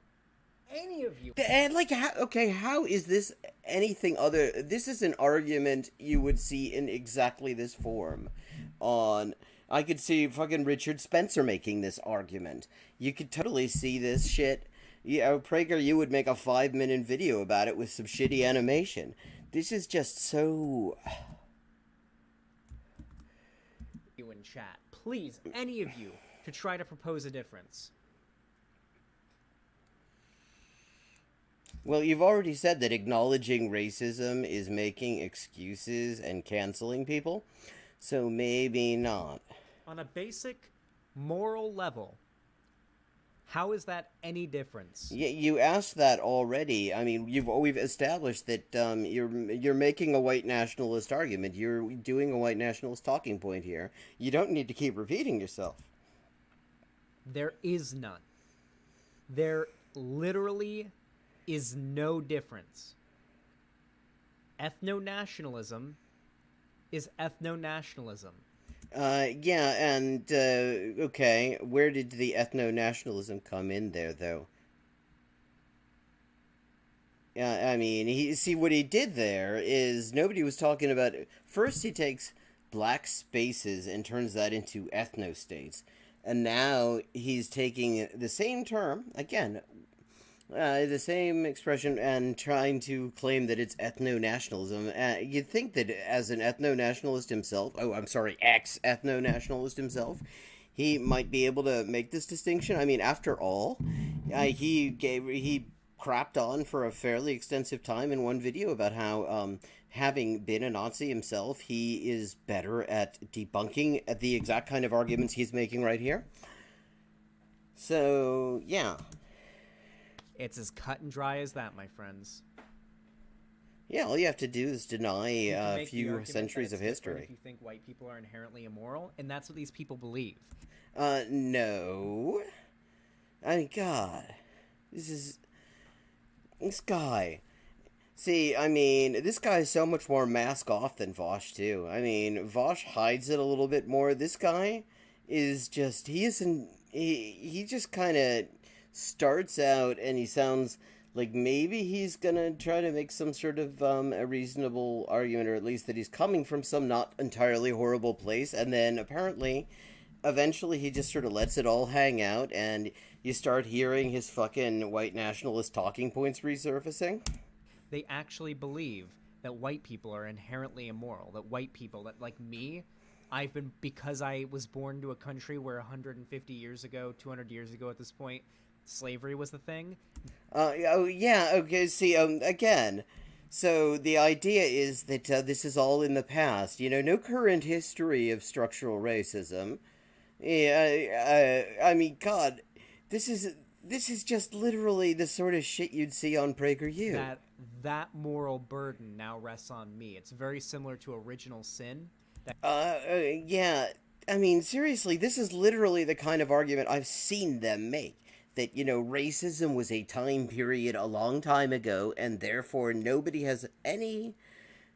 any of you. And, like, how is this anything other... This is an argument you would see in exactly this form on... I could see fucking Richard Spencer making this argument. You could totally see this shit. Yeah, Prager, you would make a 5-minute video about it with some shitty animation. This is just so... You in chat. Please, any of you, to try to propose a difference. Well, you've already said that acknowledging racism is making excuses and canceling people, so maybe not. On a basic moral level, how is that any difference? Yeah, you asked that already. I mean, we've established that you're making a white nationalist argument. You're doing a white nationalist talking point here. You don't need to keep repeating yourself. There is none. There literally is no difference. Ethno-nationalism is ethno-nationalism. Yeah, and, okay, where did the ethno-nationalism come in there, though? Yeah, I mean, see, what he did there is nobody was talking about... First, he takes black spaces and turns that into ethno-states. And now he's taking the same term, again... the same expression and trying to claim that it's ethno-nationalism. You'd think that as an ethno-nationalist himself, ex-ethno-nationalist himself, he might be able to make this distinction. I mean, after all, he crapped on for a fairly extensive time in one video about how, having been a Nazi himself, he is better at debunking the exact kind of arguments he's making right here. So, yeah. It's as cut and dry as that, my friends. Yeah, all you have to do is deny You can a make the few argument centuries that of it's different history. if you think white people are inherently immoral, and that's what these people believe. No. I mean, God. This guy. See, I mean, this guy is so much more mask off than Vosh, too. I mean, Vosh hides it a little bit more. This guy is just, he just kind of starts out and he sounds Like, maybe he's gonna try to make some sort of a reasonable argument, or at least that he's coming from some not entirely horrible place, and then apparently, eventually he just sort of lets it all hang out, and you start hearing his fucking white nationalist talking points resurfacing. They actually believe that white people are inherently immoral, that white people, that like me, because I was born to a country where 150 years ago, 200 years ago at this point, slavery was the thing. Oh, yeah, okay, see, again, so the idea is that this is all in the past, no current history of structural racism. Yeah, I mean, God, this is just literally the sort of shit you'd see on PragerU. That moral burden now rests on me. It's very similar to original sin. Yeah, I mean, seriously, this is literally the kind of argument I've seen them make. That, racism was a time period a long time ago, and therefore nobody has any...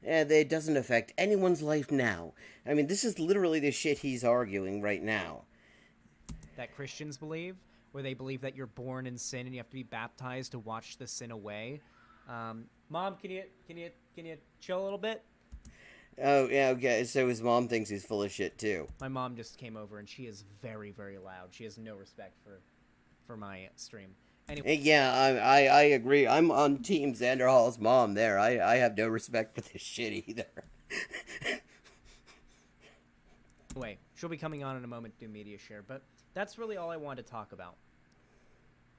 it doesn't affect anyone's life now. I mean, this is literally the shit he's arguing right now. That Christians believe, where they believe that you're born in sin and you have to be baptized to wash the sin away. Mom, can you chill a little bit? Oh, yeah, okay, so his mom thinks he's full of shit, too. My mom just came over, and she is very, very loud. She has no respect for my stream. Anyway. Yeah, I agree. I'm on Team Xander Hall's mom there. I have no respect for this shit either. Anyway, she'll be coming on in a moment to do media share, but that's really all I wanted to talk about.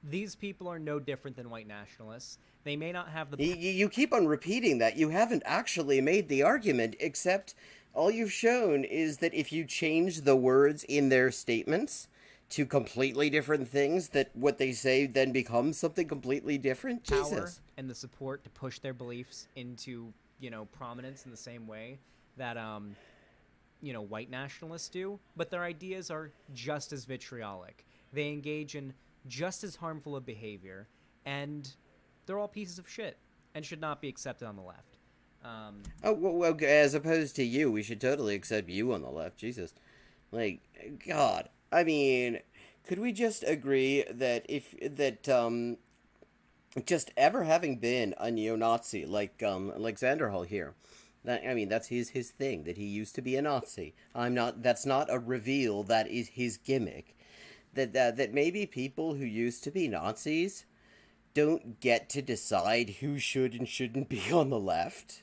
These people are no different than white nationalists. They may not have the... You keep on repeating that. You haven't actually made the argument, except all you've shown is that if you change the words in their statements to completely different things, that what they say then becomes something completely different. Power Jesus. And the support to push their beliefs into, prominence in the same way that, white nationalists do. But their ideas are just as vitriolic. They engage in just as harmful a behavior, and they're all pieces of shit and should not be accepted on the left. Well, as opposed to you, we should totally accept you on the left. Jesus. Like, God. I mean, could we just agree that just ever having been a neo-Nazi like Xander Hall here, that's his thing, that he used to be a Nazi. That's not a reveal, that is his gimmick. That maybe people who used to be Nazis don't get to decide who should and shouldn't be on the left.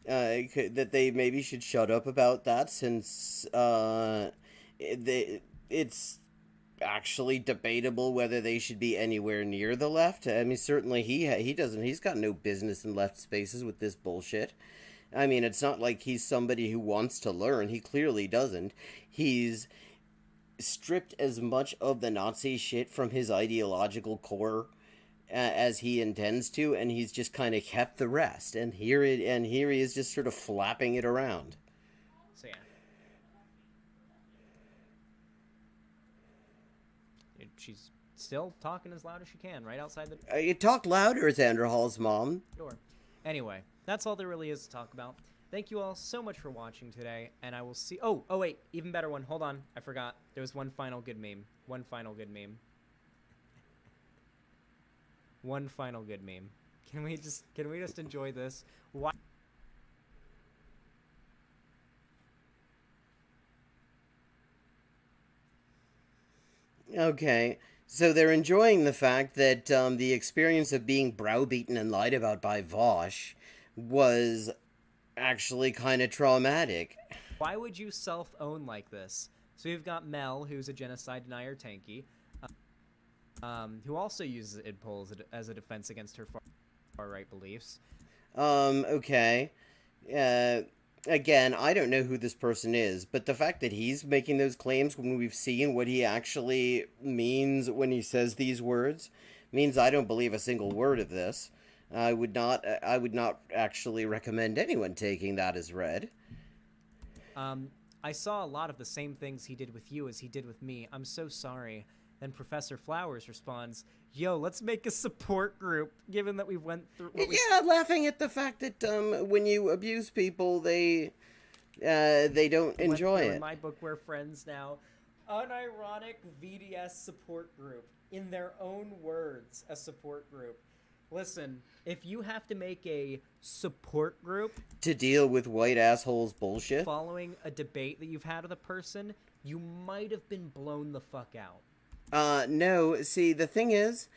That they maybe should shut up about that, since it's actually debatable whether they should be anywhere near the left. I mean, certainly he's got no business in left spaces with this bullshit. I mean, it's not like he's somebody who wants to learn. He clearly doesn't. He's stripped as much of the Nazi shit from his ideological core as he intends to, and he's just kind of kept the rest. And here he is just sort of flapping it around. So yeah. She's still talking as loud as she can right outside the You talk louder, Xander Hall's mom. door. Anyway, that's all there really is to talk about. Thank you all so much for watching today, and I will see... Oh, wait, even better one. Hold on, I forgot. There was one final good meme. One final good meme. Can we just enjoy this? Why? Okay, so they're enjoying the fact that the experience of being browbeaten and lied about by Vosh was actually kind of traumatic. Why would you self-own like this? So we've got Mel, who's a genocide denier tanky, who also uses idpol as a defense against her far-right beliefs. Okay. Again, I don't know who this person is, but the fact that he's making those claims when we've seen what he actually means when he says these words means I don't believe a single word of this. I would not actually recommend anyone taking that as read. I saw a lot of the same things he did with you as he did with me. I'm so sorry. Then Professor Flowers responds, "Yo, let's make a support group, given that we went through..." Laughing at the fact that when you abuse people, they don't enjoy it. In my book, we're friends now. unironic VDS support group. In their own words, a support group. Listen, if you have to make a support group to deal with white assholes bullshit following a debate that you've had with a person, you might have been blown the fuck out. No, see, the thing is,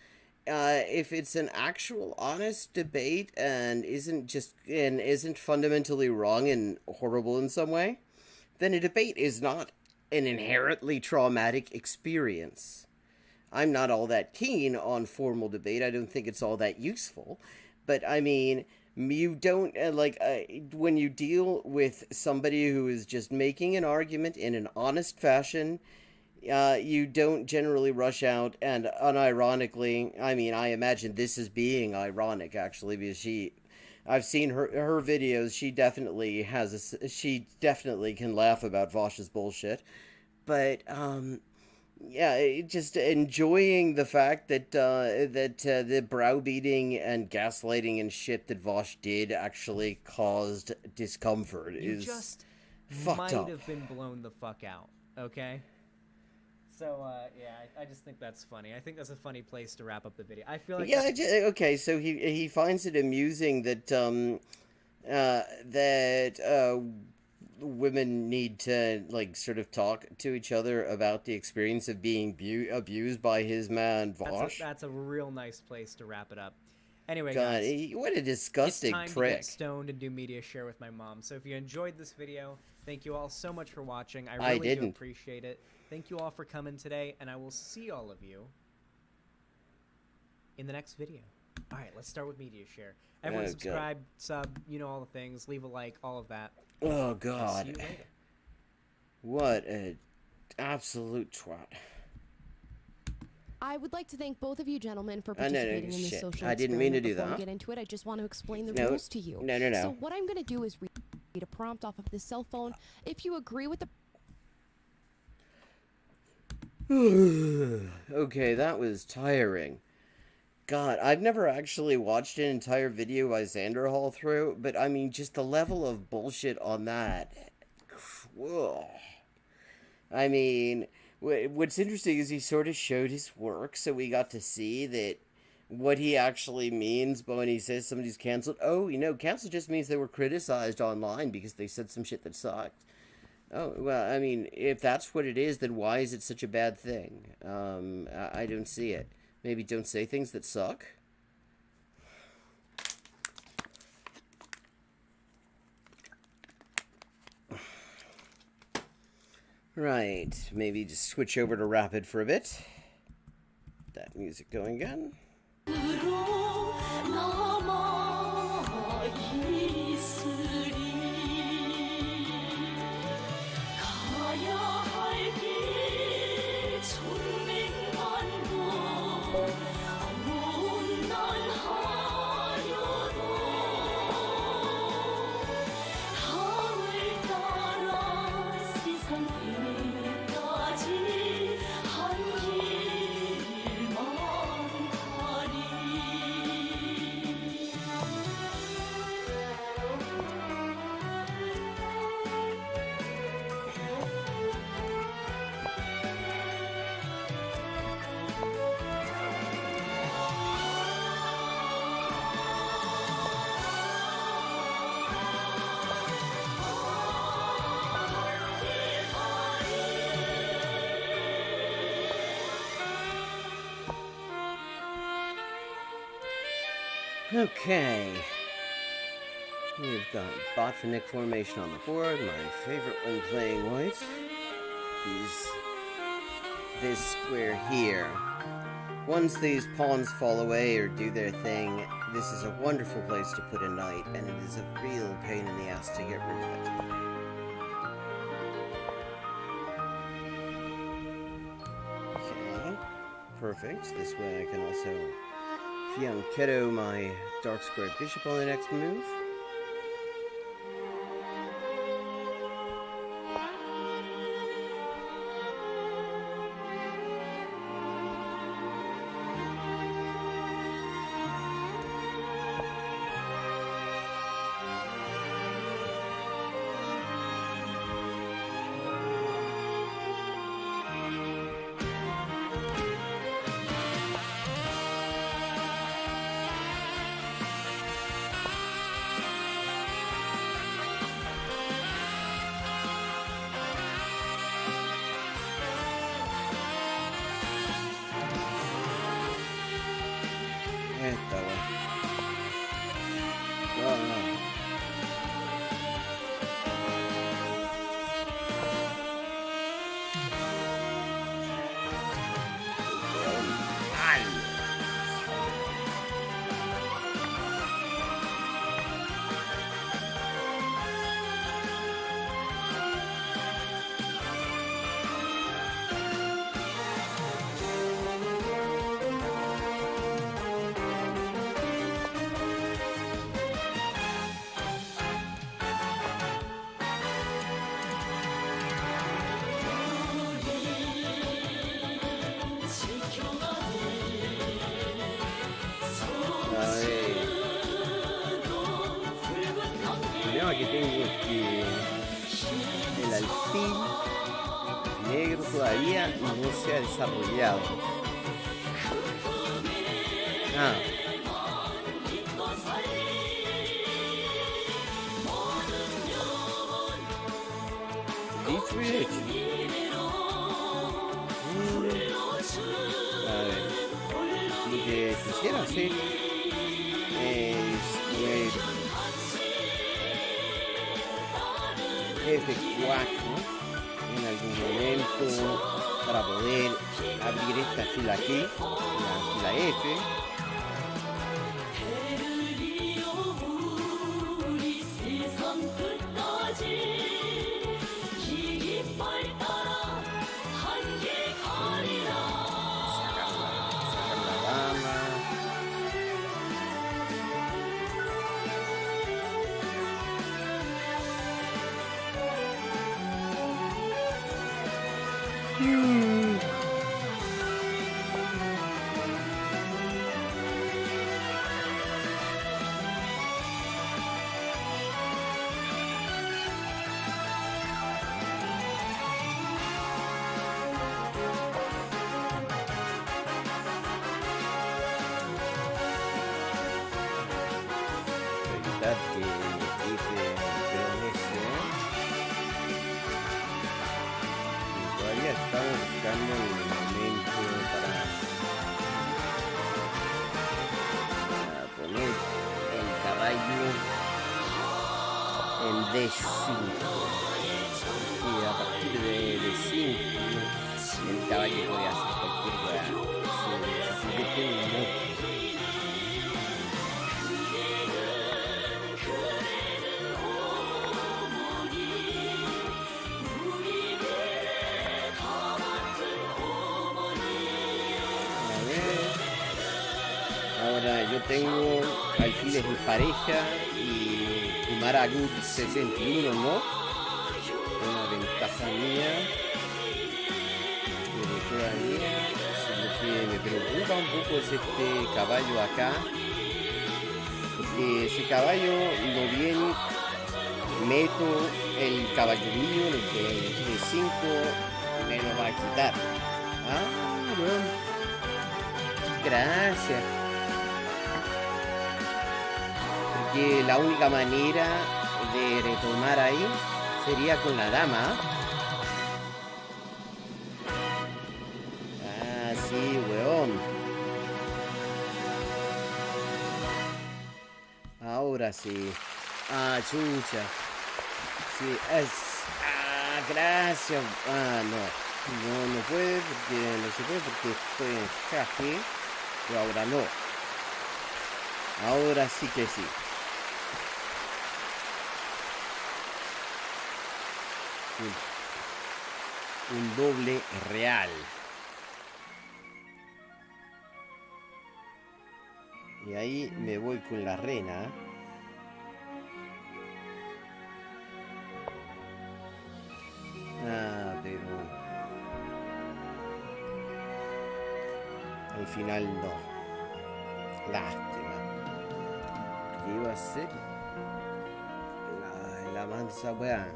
if it's an actual honest debate and isn't fundamentally wrong and horrible in some way, then a debate is not an inherently traumatic experience. I'm not all that keen on formal debate. I don't think it's all that useful. But, I mean, you don't, when you deal with somebody who is just making an argument in an honest fashion, you don't generally rush out and unironically, I mean, I imagine this is being ironic, actually, because I've seen her videos, she definitely can laugh about Vosh's bullshit, but, yeah, just enjoying the fact that the browbeating and gaslighting and shit that Vosh did actually caused discomfort You is just fucked might up. have been blown the fuck out, okay? So, yeah, I just think that's funny. I think that's a funny place to wrap up the video. I feel like... Yeah, okay, so he finds it amusing that, women need to, like, sort of talk to each other about the experience of being abused by his man, Vosh. That's a real nice place to wrap it up. Anyway, God, guys, what a disgusting it's time prick. to get stoned and do media share with my mom. So if you enjoyed this video, thank you all so much for watching. I really do appreciate it. Thank you all for coming today, and I will see all of you in the next video. All right, let's start with media share. Everyone subscribe, sub, you know all the things. Leave a like, all of that. Oh, God. I'll see you later. What an absolute twat. I would like to thank both of you gentlemen for participating in this social I didn't mean to do Before that. we get into it, I just want to explain the rules to you. No. So what I'm going to do is read a prompt off of the cell phone. If you agree with the... Okay, that was tiring. God, I've never actually watched an entire video by Xander Hall through, but I mean, just the level of bullshit on that. Ugh. I mean, what's interesting is he sort of showed his work, so we got to see that what he actually means but when he says somebody's canceled. Oh, cancel just means they were criticized online because they said some shit that sucked. Oh, well, I mean, if that's what it is, then why is it such a bad thing? I don't see it. Maybe don't say things that suck? Right, maybe just switch over to Rapid for a bit. That music going again. Okay. We've got Botvinnik formation on the board, my favorite when playing white. This square here. Once these pawns fall away or do their thing, this is a wonderful place to put a knight, and it is a real pain in the ass to get rid of it. Okay, perfect. This way I can also fianchetto my dark square bishop on the next move. que tengo es que el alfil negro todavía no se ha desarrollado. Ah. This reaction. A ver. Lo que quisiera hacer es F4 en algún momento para poder abrir esta fila aquí, la fila F. Sacar la dama. Evitar que quite el peón ese. Y todavía estamos buscando el momento para poner el caballo en D5. Y a partir de D5 el caballo puede hacer cualquier cosa. Se convierte en un monstruo. Ahora yo tengo alfiles en pareja y Kumaragut 61, ¿no? Una ventaja mía. Pero todavía lo que me preocupa un poco es este caballo acá. Porque ese caballo lo bien meto el caballo mío en el que de 5 me lo va a quitar. Ah, bueno. Gracias. Que la única manera de retomar ahí sería con la dama. Ah, sí, weón. Ahora sí. Ah, chucha. Sí, es... Ah, gracias. Ah, no. No puede porque no se puede porque estoy en jaque. Pero ahora no. Ahora sí que sí. Un doble real. Y ahí me voy con la reina. Ah, pero al final no. Lástima. ¿Qué iba a hacer? La mansa weá.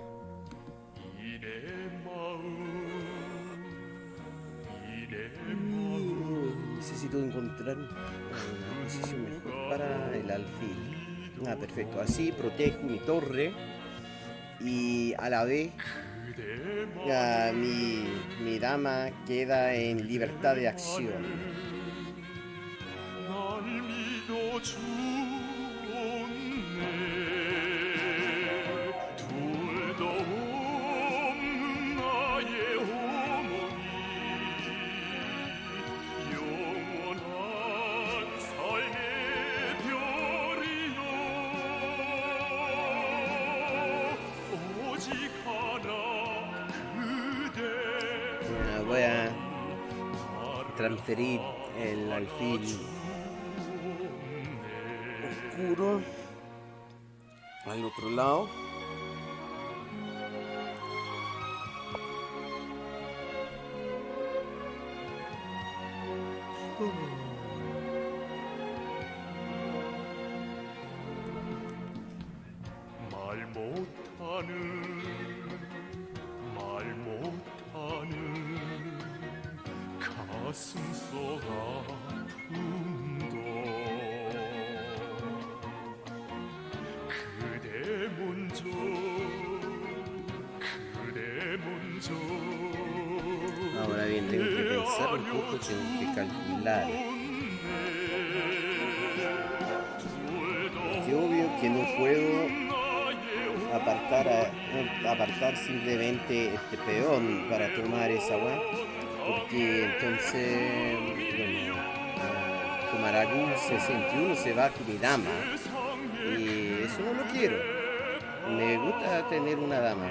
Necesito encontrar una posición mejor para el alfil. Ah, perfecto. Así protejo mi torre y a la vez ya, mi dama queda en libertad de acción. Voy a transferir el alfil oscuro al otro lado. Ahora bien, tengo que pensar un poco, tengo que calcular. Es obvio que no puedo apartar simplemente este peón para tomar esa agua, porque entonces, bueno, Kumaragu 61 se va con mi dama, y eso no lo quiero. Me gusta tener una dama.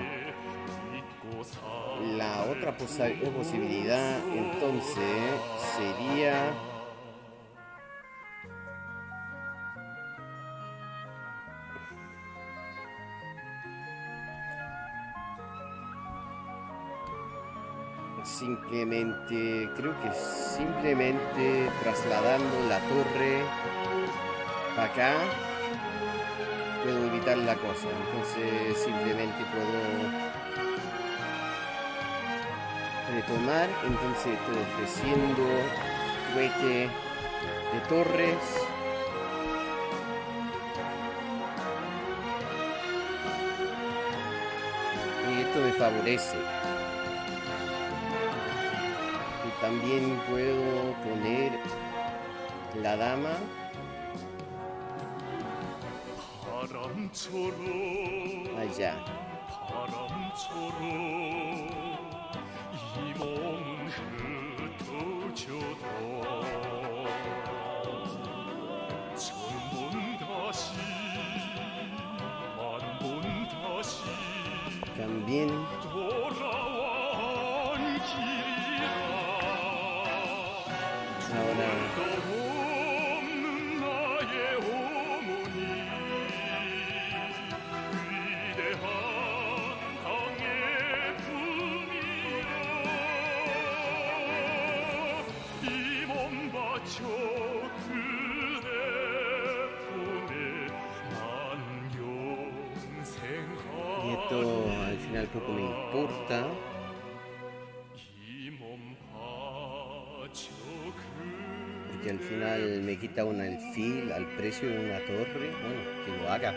La otra posibilidad entonces sería simplemente trasladando la torre para acá puedo evitar la cosa. Entonces simplemente puedo retomar. Entonces estoy ofreciendo trueque de torres. Y esto me favorece. Y también puedo poner la dama allá. También ahora y esto al final poco me importa. Porque al final me quita un alfil al precio de una torre. Bueno, que lo haga.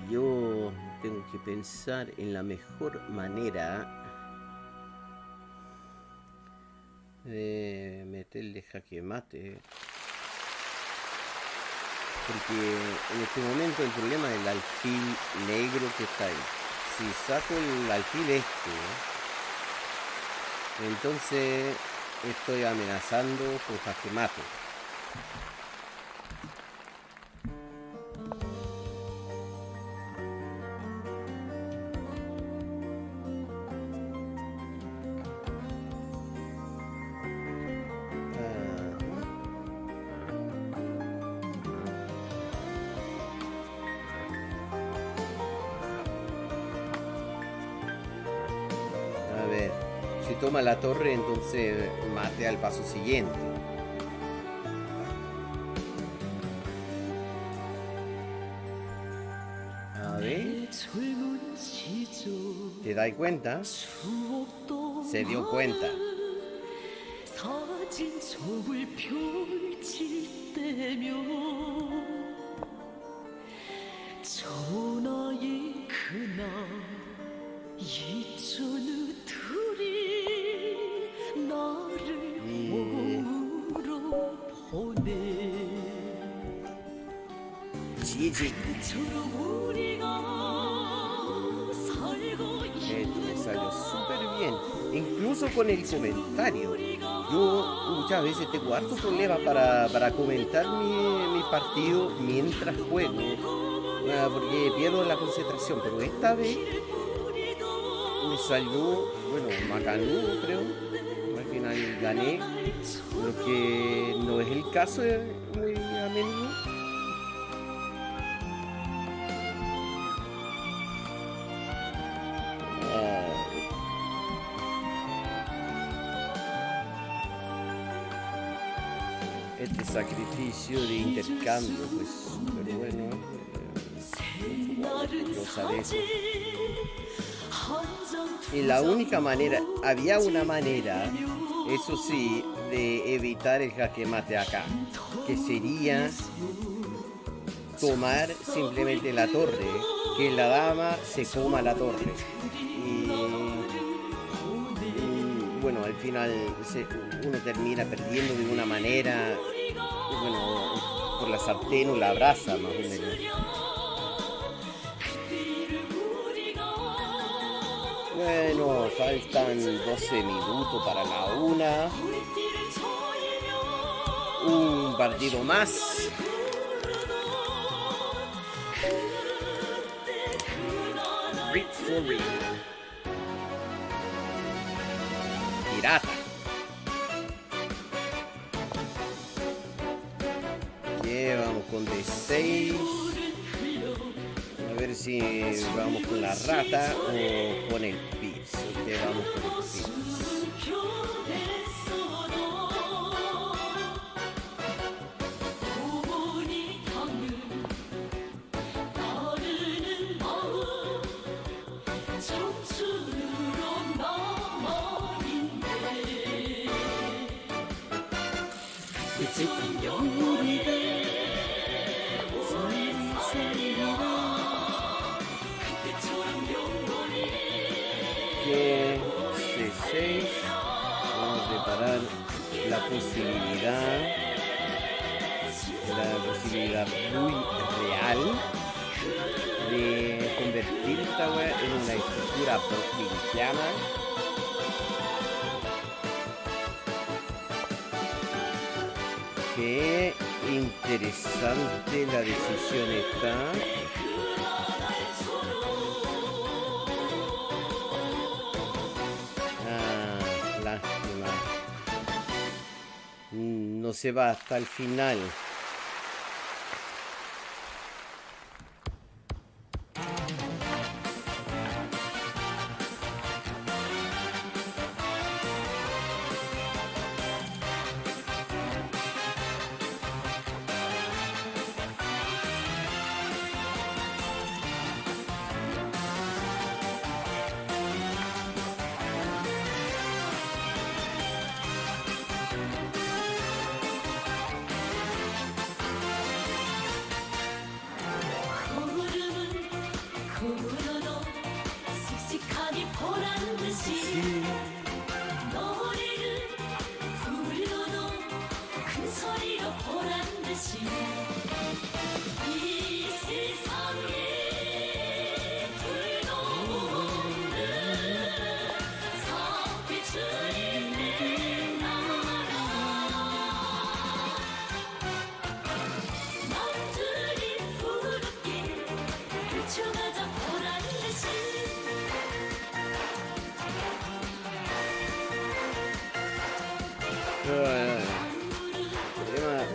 Yo tengo que pensar en la mejor manera de meterle jaque mate. Porque en este momento el problema es el alfil negro que está ahí. Si saco el alfil entonces estoy amenazando con jaque mate. A ver, si toma la torre, entonces mate al paso siguiente. A ver. ¿Te das cuenta? Se dio cuenta. Gigi. Esto me salió súper bien. Incluso con el comentario. Yo muchas veces tengo harto problema para comentar mi partido mientras juego. Porque pierdo la concentración. Pero esta vez me salió, bueno, macanudo creo. Al final gané. Lo que no es el caso muy a menudo. Este sacrificio de intercambio, pues, pero bueno. cosa de eso. Y la única manera, había una manera, eso sí, de evitar el jaque mate acá, que sería tomar simplemente la torre, que la dama se coma la torre. Y bueno, al final uno termina perdiendo de una manera, bueno, por la sartén o la brasa más o menos. Bueno, faltan 12 minutos para la 1. Un partido más. Read for read. Pirata. Que vamos con D6. A ver si vamos con la rata o con el pis. Ok, vamos con el pis. Que C6, vamos a preparar la posibilidad muy real de convertir esta web en una estructura provinciana. Qué interesante la decisión está. Lástima. No se va hasta el final.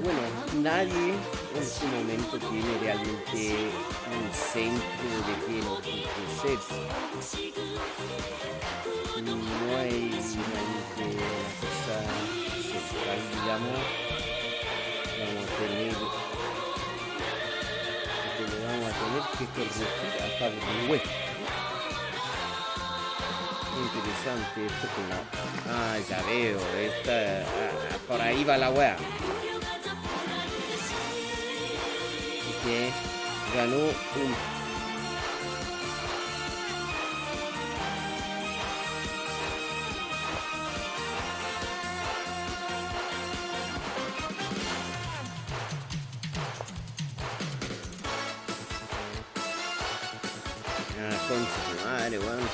Bueno, nadie en su momento tiene realmente un centro de que entorpecerse. No hay realmente una cosa central, digamos. Vamos a tener que corregir hasta West. Interesante esto que no. Ah, ya veo, por ahí va la wea. Que ganó un concha de madre, weón.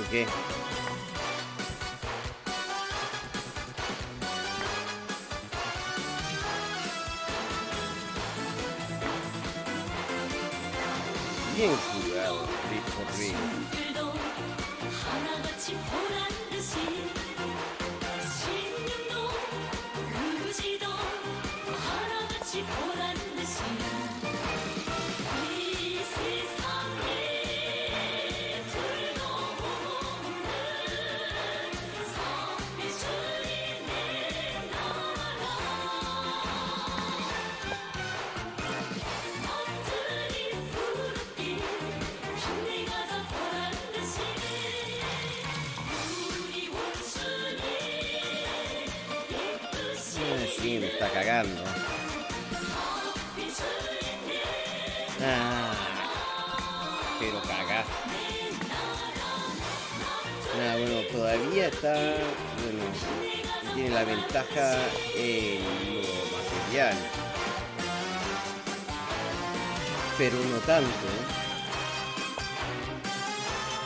Ok. Bien jugado, Rick for Rick. sí, me está cagando. Ah, pero cagar. Ah, bueno, todavía está, bueno, tiene la ventaja en lo material, pero no tanto.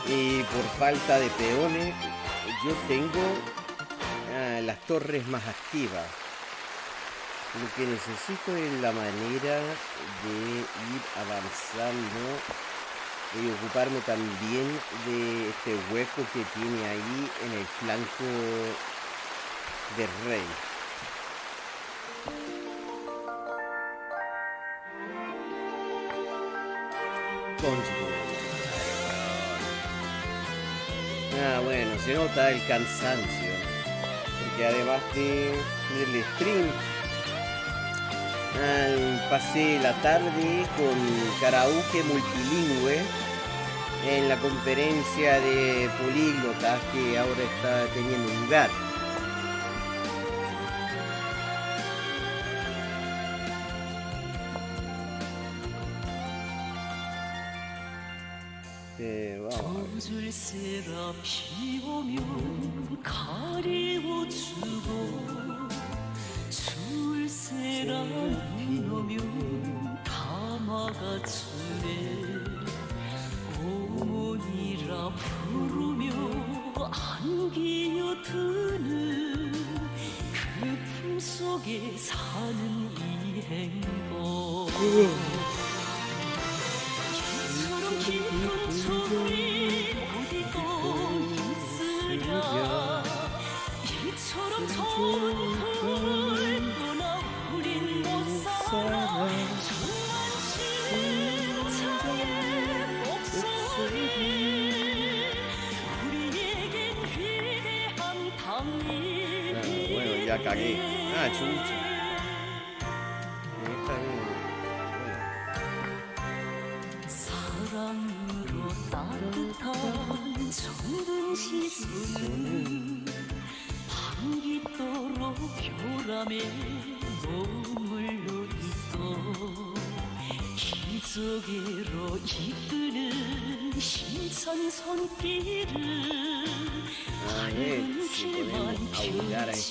Y por falta de peones, yo tengo las torres más activas. Lo que necesito es la manera de ir avanzando y ocuparme también de este hueco que tiene ahí en el flanco del rey. Ah, bueno, se nota el cansancio, porque además del stream, pasé la tarde con karaoke multilingüe en la conferencia de políglotas que ahora está teniendo lugar. Vamos bueno, ya cagué. Ah, chucha. Está bien. A ver si podemos ahogar a este.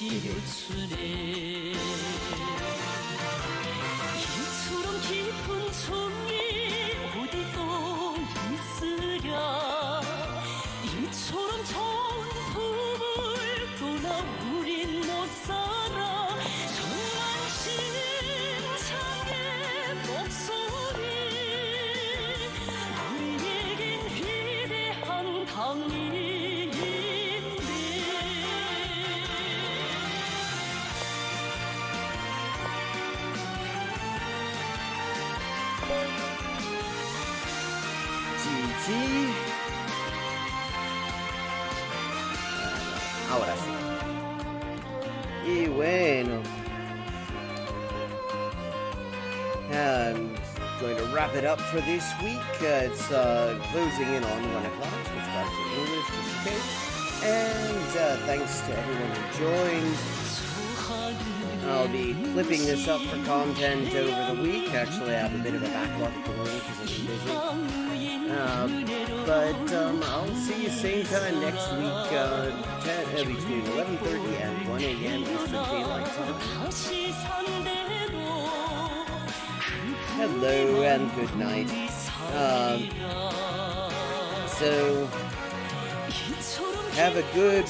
Sí. Ahora sí. Y bueno. I'm going to wrap it up for this week. It's closing in on 1 o'clock. Switch back to English just in case. And thanks to everyone who joined. I'll be clipping this up for content over the week. Actually, I have a bit of a backlog at the moment because I've been busy. But I'll see you same time next week, between 11:30 and 1 a.m. Eastern Daylight Time. Hello and good night. So, have a good